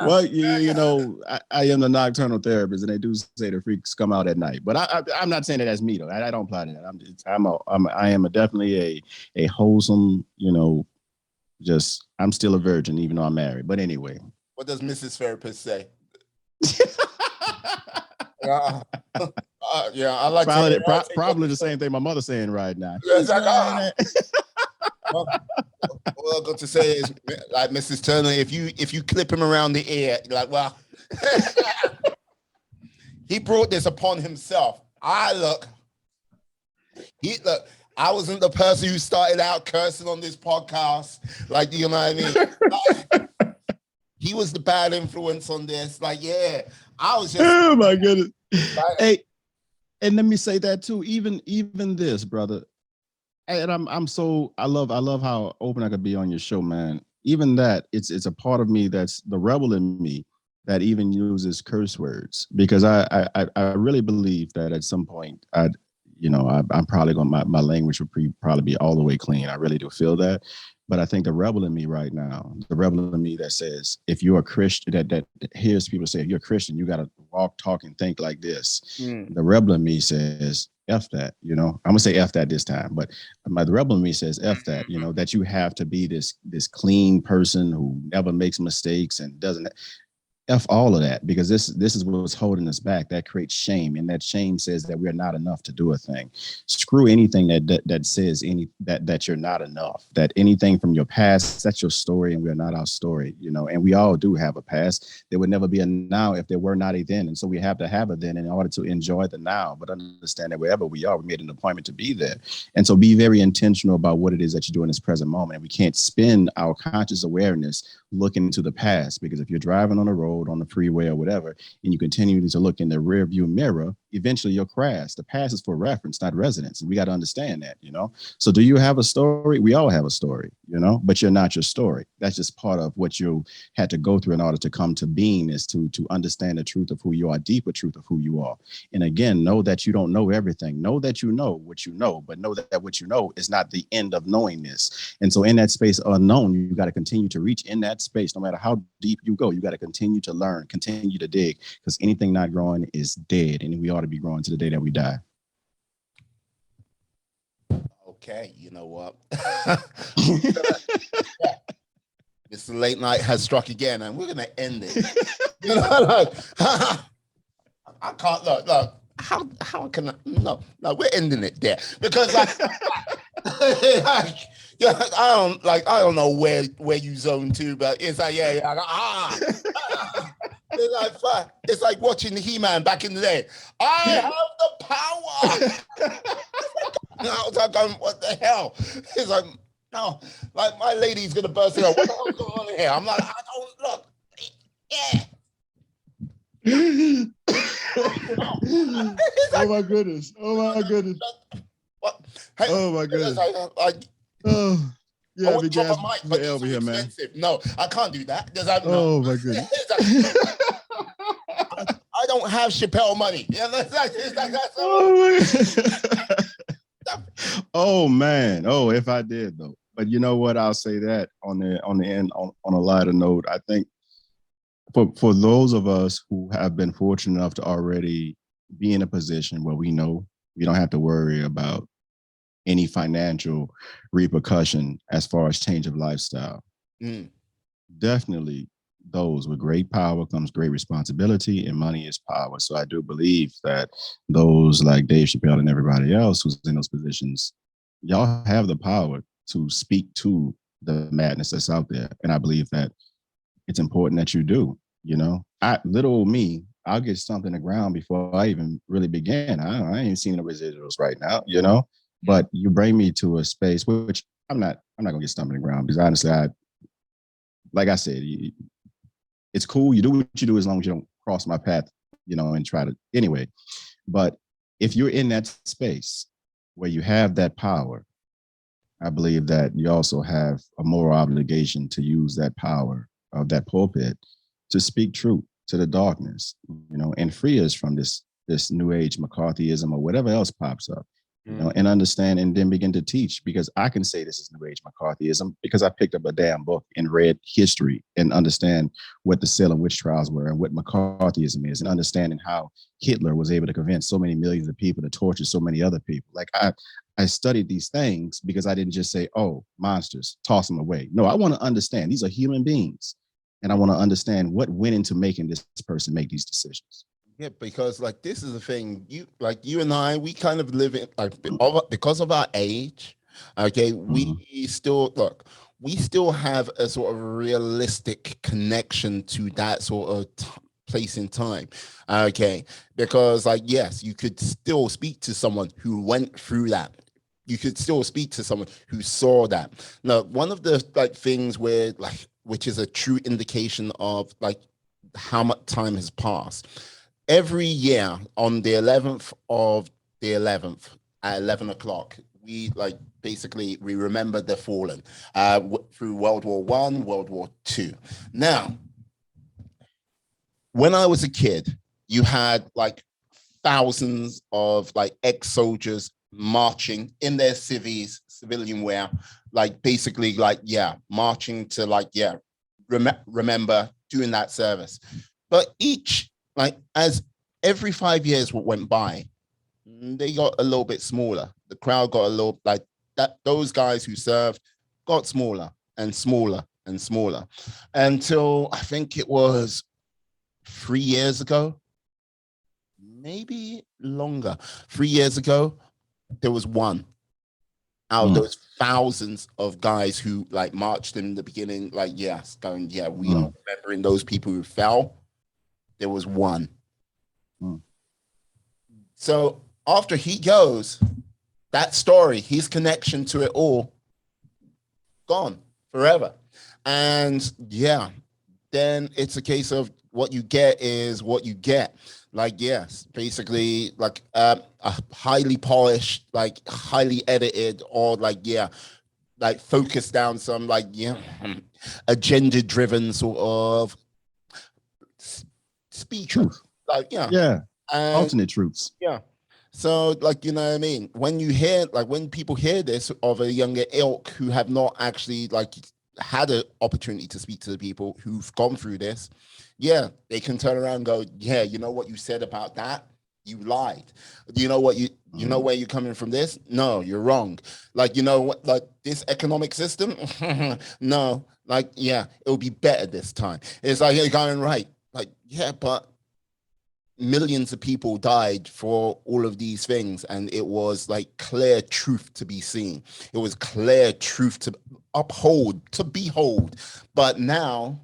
Well, you know, I am the nocturnal therapist, and they do say the freaks come out at night. But I'm not saying that that's me though. I don't apply to that. I am definitely a wholesome, you know, just I'm still a virgin even though I'm married. But anyway, what does Mrs. Therapist say? Yeah, I like probably the same thing my mother's saying right now. Well, all I got to say is, like Mrs. Turner, if you clip him around the ear, you're like, well, he brought this upon himself. I wasn't the person who started out cursing on this podcast. Like, you know what I mean? He was the bad influence on this. Like, yeah, I was just. Oh my goodness. Like, hey, and let me say that too. Even this, brother. And I love how open I could be on your show, man. Even that, it's a part of me that's the rebel in me that even uses curse words because I really believe that at some point I'm probably going my language would probably be all the way clean. I really do feel that. But I think the rebel in me right now, the rebel in me that says, if you're a Christian, that hears people say, if you're a Christian, you got to walk, talk, and think like this. The rebel in me says, F that, you know, I'm gonna say F that this time, but the rebel in me says F that, you know, that you have to be this clean person who never makes mistakes and doesn't. F all of that, because this is what's holding us back. That creates shame, and that shame says that we're not enough to do a thing. Screw anything that says that you're not enough. That anything from your past, that's your story, and we're not our story. You know, and we all do have a past. There would never be a now if there were not a then, and so we have to have a then in order to enjoy the now. But understand that wherever we are, we made an appointment to be there, and so be very intentional about what it is that you do in this present moment. And we can't spend our conscious awareness looking into the past, because if you're driving on the road, on the freeway or whatever, and you continue to look in the rear view mirror, eventually you'll crash. The past is for reference, not residence. And we got to understand that, you know? So do you have a story? We all have a story, you know, but you're not your story. That's just part of what you had to go through in order to come to being, is to understand the truth of who you are, deeper truth of who you are. And again, know that you don't know everything. Know that you know what you know, but know that what you know is not the end of knowing this. And so in that space unknown, you got to continue to reach in that space. No matter how deep you go, you got to continue to learn, continue to dig, because anything not growing is dead, and we ought to be growing to the day that we die. Okay, you know what? Mr. Late Night has struck again, and we're gonna end it. You know, like, I can't look. How can I? No, we're ending it there because I don't know where you zone to, but it's like it's like watching He-Man back in the day. I have the power. I was like, what the hell? It's like, no, like my lady's gonna burst out. What the hell's going on here? I'm like, I don't look. Yeah. Oh my goodness. What? Hey, oh my goodness. Oh, yeah, I drop a mic, but over here, man. No, I can't do that. Oh my goodness. I don't have Chappelle money. Yeah, that's oh man. Oh, if I did though. But you know what? I'll say that on the end on a lighter note. I think for those of us who have been fortunate enough to already be in a position where we know we don't have to worry about any financial repercussion as far as change of lifestyle. Mm. Definitely, those with great power comes great responsibility, and money is power. So I do believe that those like Dave Chappelle and everybody else who's in those positions, y'all have the power to speak to the madness that's out there. And I believe that it's important that you do. You know, little me, I'll get stumped in the ground before I even really begin. I ain't seen the residuals right now, you know. But you bring me to a space which I'm not gonna get stumped in the ground because honestly, like I said, it's cool. You do what you do as long as you don't cross my path, you know, and try to anyway. But if you're in that space where you have that power, I believe that you also have a moral obligation to use that power of that pulpit to speak truth to the darkness, you know, and free us from this new age McCarthyism or whatever else pops up, you know, and understand and then begin to teach because I can say this is new age McCarthyism because I picked up a damn book and read history and understand what the Salem witch trials were and what McCarthyism is and understanding how Hitler was able to convince so many millions of people to torture so many other people. Like I studied these things because I didn't just say, oh, monsters, toss them away. No, I want to understand these are human beings and I want to understand what went into making this person make these decisions. Yeah, because like this is the thing, you and I, we kind of live in like because of our age. Okay, we still look, we still have a sort of realistic connection to that sort of place in time. Okay, because like yes, you could still speak to someone who went through that. You could still speak to someone who saw that. Now, one of the like things where like which is a true indication of like how much time has passed every year on the 11th of the 11th at 11 o'clock we like basically we remember the fallen through World War I, World War II. Now when I was a kid you had like thousands of like ex-soldiers marching in their civilian wear, like basically like yeah marching to like yeah remember doing that service. But each like as every 5 years what went by, they got a little bit smaller. The crowd got a little like that. Those guys who served got smaller and smaller and smaller until I think it was 3 years ago, maybe longer. 3 years ago, there was one out of those thousands of guys who like marched in the beginning, like yes, going yeah, we are remembering those people who fell. There was one. So after he goes, that story, his connection to it all, gone forever. And yeah, then it's a case of what you get is what you get. Like, yes, basically like a highly polished, like highly edited, or like, yeah, like focused down some like, yeah, agenda driven sort of speech. Like, yeah. Yeah. And Alternate truths. yeah. So, like, you know what I mean? When you hear, like, when people hear this of a younger ilk who have not actually, like, had an opportunity to speak to the people who've gone through this, yeah, they can turn around and go, yeah, you know what you said about that? You lied. You know what you know where you're coming from this? No, you're wrong. Like, you know what, like this economic system? No, like, yeah, it'll be better this time. It's like you're going right. Like, yeah, but millions of people died for all of these things, and it was like clear truth to be seen. It was clear truth to uphold, to behold. But now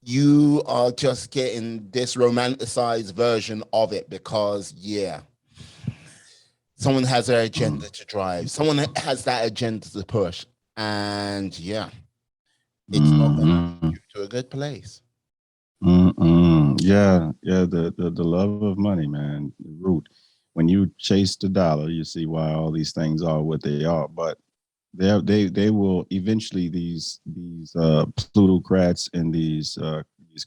you are just getting this romanticized version of it because yeah, someone has their agenda to drive, someone has that agenda to push, and yeah, it's not gonna take you to a good place. Yeah, yeah. The love of money, man. The root. When you chase the dollar, you see why all these things are what they are. But they will eventually these plutocrats and these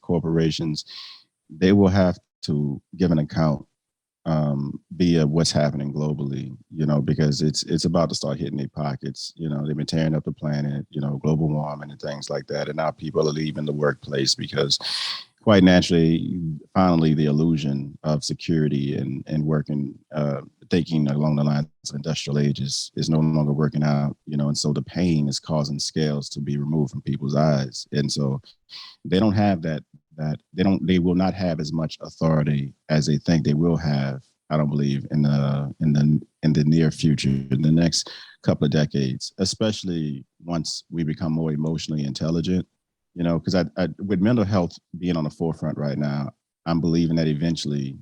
corporations, they will have to give an account via what's happening globally, because it's about to start hitting their pockets. They've been tearing up the planet, global warming and things like that. And now people are leaving the workplace because quite naturally, finally, the illusion of security and working, thinking along the lines of industrial age is no longer working out, and so the pain is causing scales to be removed from people's eyes. And so they don't have they will not have as much authority as they think they will have. I don't believe in the near future, in the next couple of decades, especially once we become more emotionally intelligent. Because I with mental health being on the forefront right now, I'm believing that eventually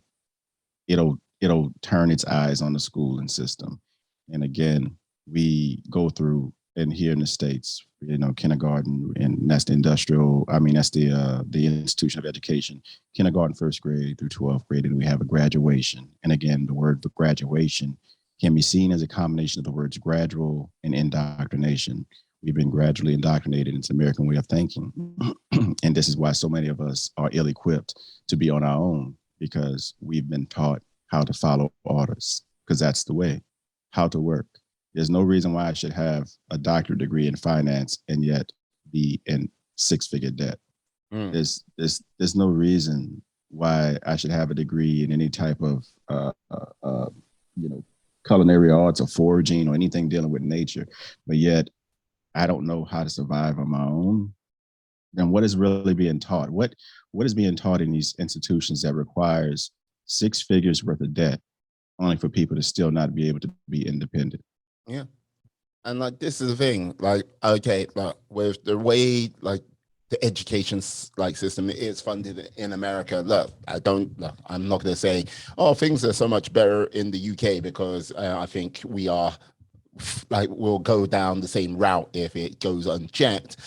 it'll turn its eyes on the schooling system. And again, we go through, and here in the States, kindergarten, and that's the industrial, I mean, that's the institution of education, kindergarten, first grade through 12th grade, and we have a graduation. And again, the word graduation can be seen as a combination of the words gradual and indoctrination. We've been gradually indoctrinated into American way of thinking. And this is why so many of us are ill-equipped to be on our own, because we've been taught how to follow orders, because that's the way, how to work. There's no reason why I should have a doctorate degree in finance and yet be in six-figure debt. There's no reason why I should have a degree in any type of culinary arts or foraging or anything dealing with nature, but yet I don't know how to survive on my own. Then what is really being taught? What is being taught in these institutions that requires six figures worth of debt only for people to still not be able to be independent? Yeah. And like, this is the thing, like, okay, like with the way like the education system is funded in America, look, I'm not going to say, oh, things are so much better in the UK, because I think we are we'll go down the same route if it goes unchecked.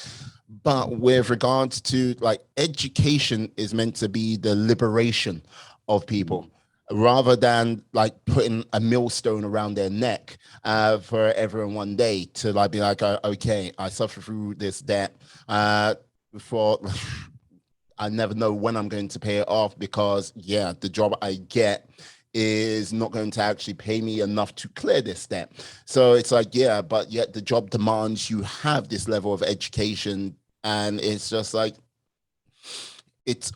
But with regards to like, education is meant to be the liberation of people, rather than like putting a millstone around their neck for everyone one day to like be like, okay, I suffer through this debt before I never know when I'm going to pay it off, because the job I get is not going to actually pay me enough to clear this debt. So it's like, but yet the job demands you have this level of education. And it's just like, it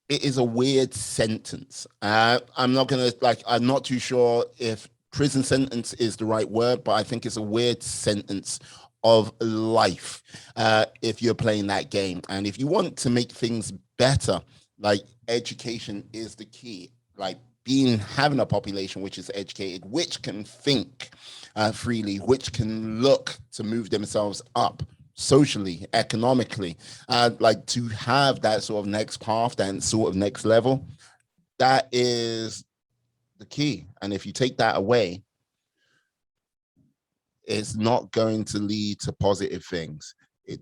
is a weird sentence. I'm not too sure if prison sentence is the right word, but I think it's a weird sentence of life if you're playing that game. And if you want to make things better, like, education is the key. Like, having a population which is educated, which can think freely, which can look to move themselves up socially, economically, like to have that sort of next path, that sort of next level, that is the key. And if you take that away, it's not going to lead to positive things,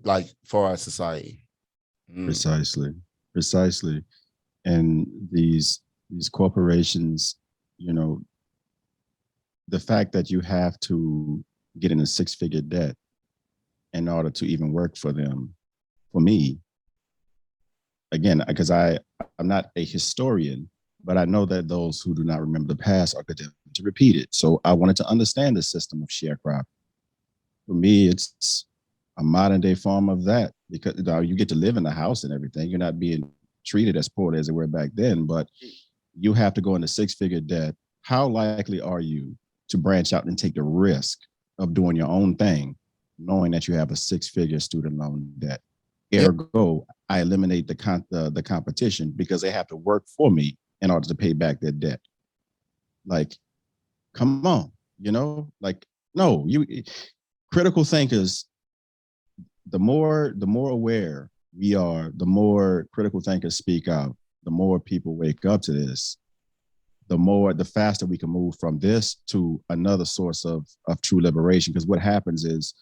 like for our society. Precisely. And these corporations, the fact that you have to get in a six-figure debt in order to even work for them, for me, again, because I'm not a historian, but I know that those who do not remember the past are condemned to repeat it. So I wanted to understand the system of sharecropping. For me, it's a modern day form of that, because you get to live in the house and everything. You're not being treated as poor as they were back then, but you have to go into six-figure debt. How likely are you to branch out and take the risk of doing your own thing, knowing that you have a six-figure student loan debt? Ergo, I eliminate the competition, because they have to work for me in order to pay back their debt. Like, come on, like, no, critical thinkers, the more aware we are, the more critical thinkers speak out, the more people wake up to this, the faster we can move from this to another source of true liberation. Because what happens is,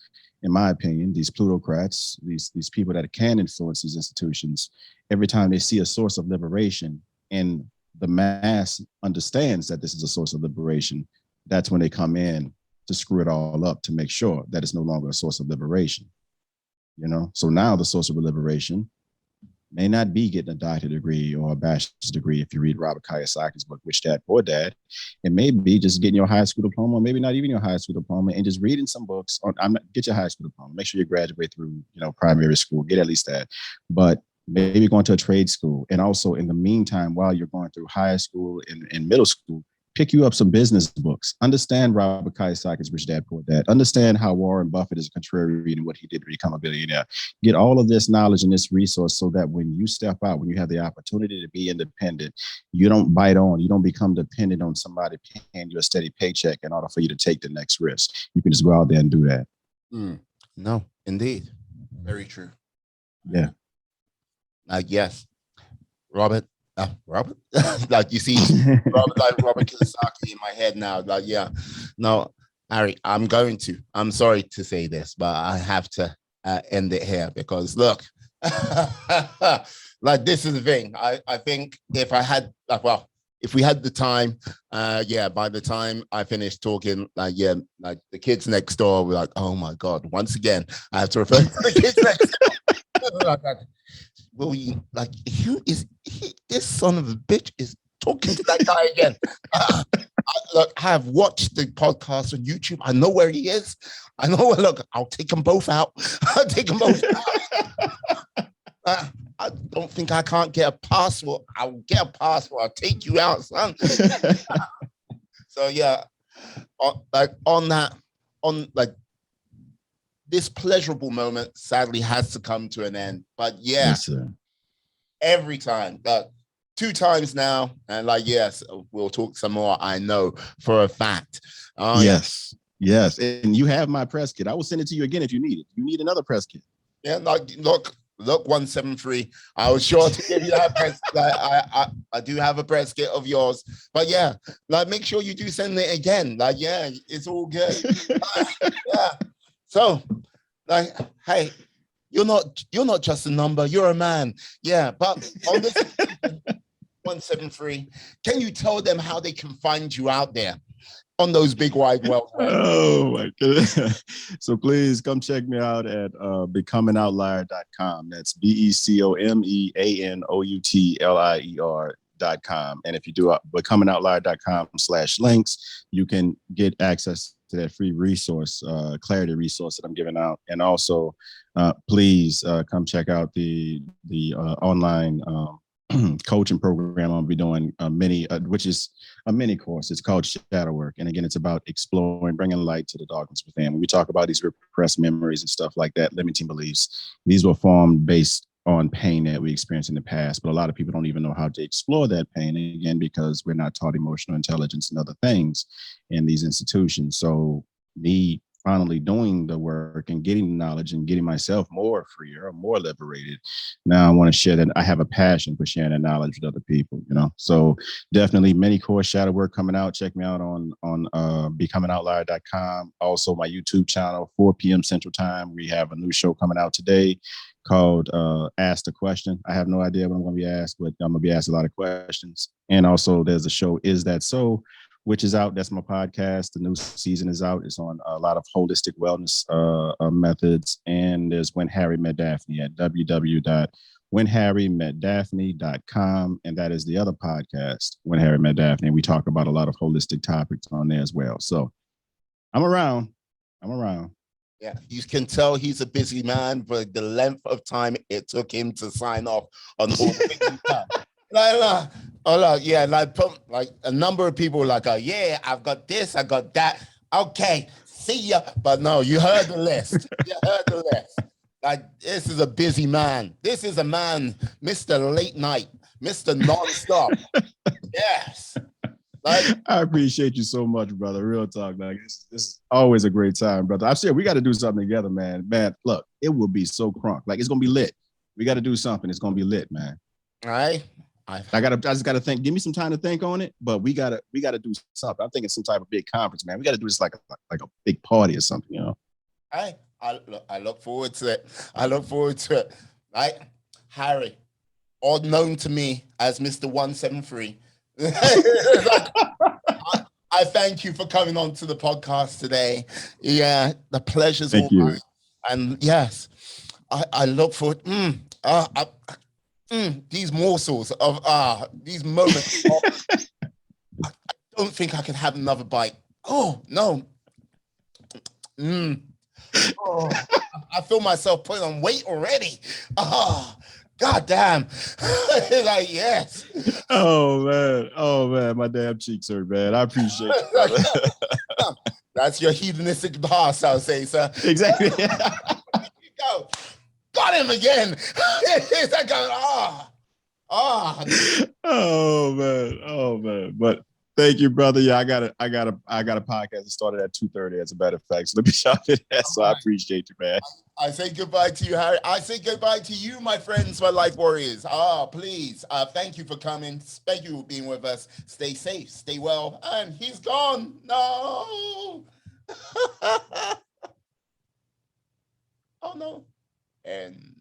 in my opinion, these plutocrats, these people that can influence these institutions, every time they see a source of liberation and the mass understands that this is a source of liberation, that's when they come in to screw it all up, to make sure that it's no longer a source of liberation. So now the source of liberation may not be getting a doctorate degree or a bachelor's degree. If you read Robert Kiyosaki's book, Rich Dad Poor Dad, it may be just getting your high school diploma, or maybe not even your high school diploma, and just reading some books. Get your high school diploma. Make sure you graduate through, primary school. Get at least that. But maybe going to a trade school. And also in the meantime, while you're going through high school and middle school, pick you up some business books. Understand Robert Kiyosaki's Rich Dad Poor Dad. Understand how Warren Buffett is a contrarian and what he did to become a billionaire. Get all of this knowledge and this resource so that when you step out, when you have the opportunity to be independent, you don't bite on, you don't become dependent on somebody paying you a steady paycheck in order for you to take the next risk. You can just go out there and do that. No, indeed. Very true. Yeah. Yes, Robert. Robert, like you see, Robert Kiyosaki in my head now. Like, yeah, no, Harry, I'm sorry to say this, but I have to end it here because look, like this is the thing. I think if I had, if we had the time, by the time I finished talking, like the kids next door were like, oh my God, once again, I have to refer to the kids next door. Will you who is he? This son of a bitch is talking to that guy again. I have watched the podcast on YouTube. I know where he is. I know. Look, I'll take them both out. I'll take them both out. I don't think I can't get a passport. I'll get a passport. I'll take you out, son. So yeah, this pleasurable moment sadly has to come to an end. But yeah, yes, every time, 2 times now, and yes, we'll talk some more. I know for a fact. Yes, and you have my press kit. I will send it to you again if you need it. You need another press kit. Yeah, look, 173. I was sure to give you that press. I do have a press kit of yours, but yeah, make sure you do send it again. It's all good. Yeah. So, hey, you're not just a number, you're a man. Yeah, but on this 173, can you tell them how they can find you out there on those big wide world webs? Oh my goodness. So please come check me out at becomingoutlier.com. That's BECOMEANOUTLIER.com. And if you do becomingoutlier.com/links, you can get access to that free resource, clarity resource that I'm giving out. And also, please come check out the online coaching program I'll be doing which is a mini course. It's called Shadow Work. And again, it's about exploring, bringing light to the darkness within. When we talk about these repressed memories and stuff like that, limiting beliefs, these were formed based on pain that we experienced in the past. But a lot of people don't even know how to explore that pain, again, because we're not taught emotional intelligence and other things in these institutions. So me finally doing the work and getting the knowledge and getting myself more freer or more liberated. Now I want to share that. I have a passion for sharing that knowledge with other people, So definitely many course shadow work coming out. Check me out on becomingoutlier.com. Also my YouTube channel, 4 p.m. Central Time. We have a new show coming out today called Ask the Question. I have no idea what I'm going to be asked, but I'm going to be asked a lot of questions. And also there's a show, Is That So?, which is out. That's my podcast. The new season is out. It's on a lot of holistic wellness methods. And there's When Harry Met Daphne at www.whenharrymetdaphne.com. And that is the other podcast, When Harry Met Daphne. We talk about a lot of holistic topics on there as well. So I'm around. Yeah, you can tell he's a busy man for the length of time it took him to sign off on all the things. Like a number of people were like, yeah, I've got this, I got that. Okay, see ya. But no, you heard the list. This is a busy man. This is a man, Mr. Late Night, Mr. Nonstop. Yes. I appreciate you so much, brother. Real talk. This is always a great time, brother. I've said we got to do something together, man. Man, look, it will be so crunk. It's gonna be lit. We got to do something. It's gonna be lit, man. All right. I just gotta think. Give me some time to think on it, but we gotta do something. I'm thinking some type of big conference, man. We gotta do this like a big party or something, I look forward to it. Right, Harry, all known to me as Mr. 173. I thank you for coming on to the podcast today. Yeah, the pleasure's all mine. And yes, I look forward. these morsels of these moments. I don't think I can have another bite. Oh no. Oh, I feel myself putting on weight already. Oh, god damn. Like, yes. Oh man, my damn cheeks hurt, man. I appreciate you, brother. That's your hedonistic boss, I'll say, sir. Exactly. Go. Got him again. It's like, oh man. But thank you, brother. Yeah, I got a podcast that started at 2:30, as a matter of fact. So let me shop it. So I appreciate you, man. I say goodbye to you, Harry. I say goodbye to you, my friends, my life warriors. Please. Thank you for coming. Thank you for being with us. Stay safe, stay well. And he's gone. No. Oh no. And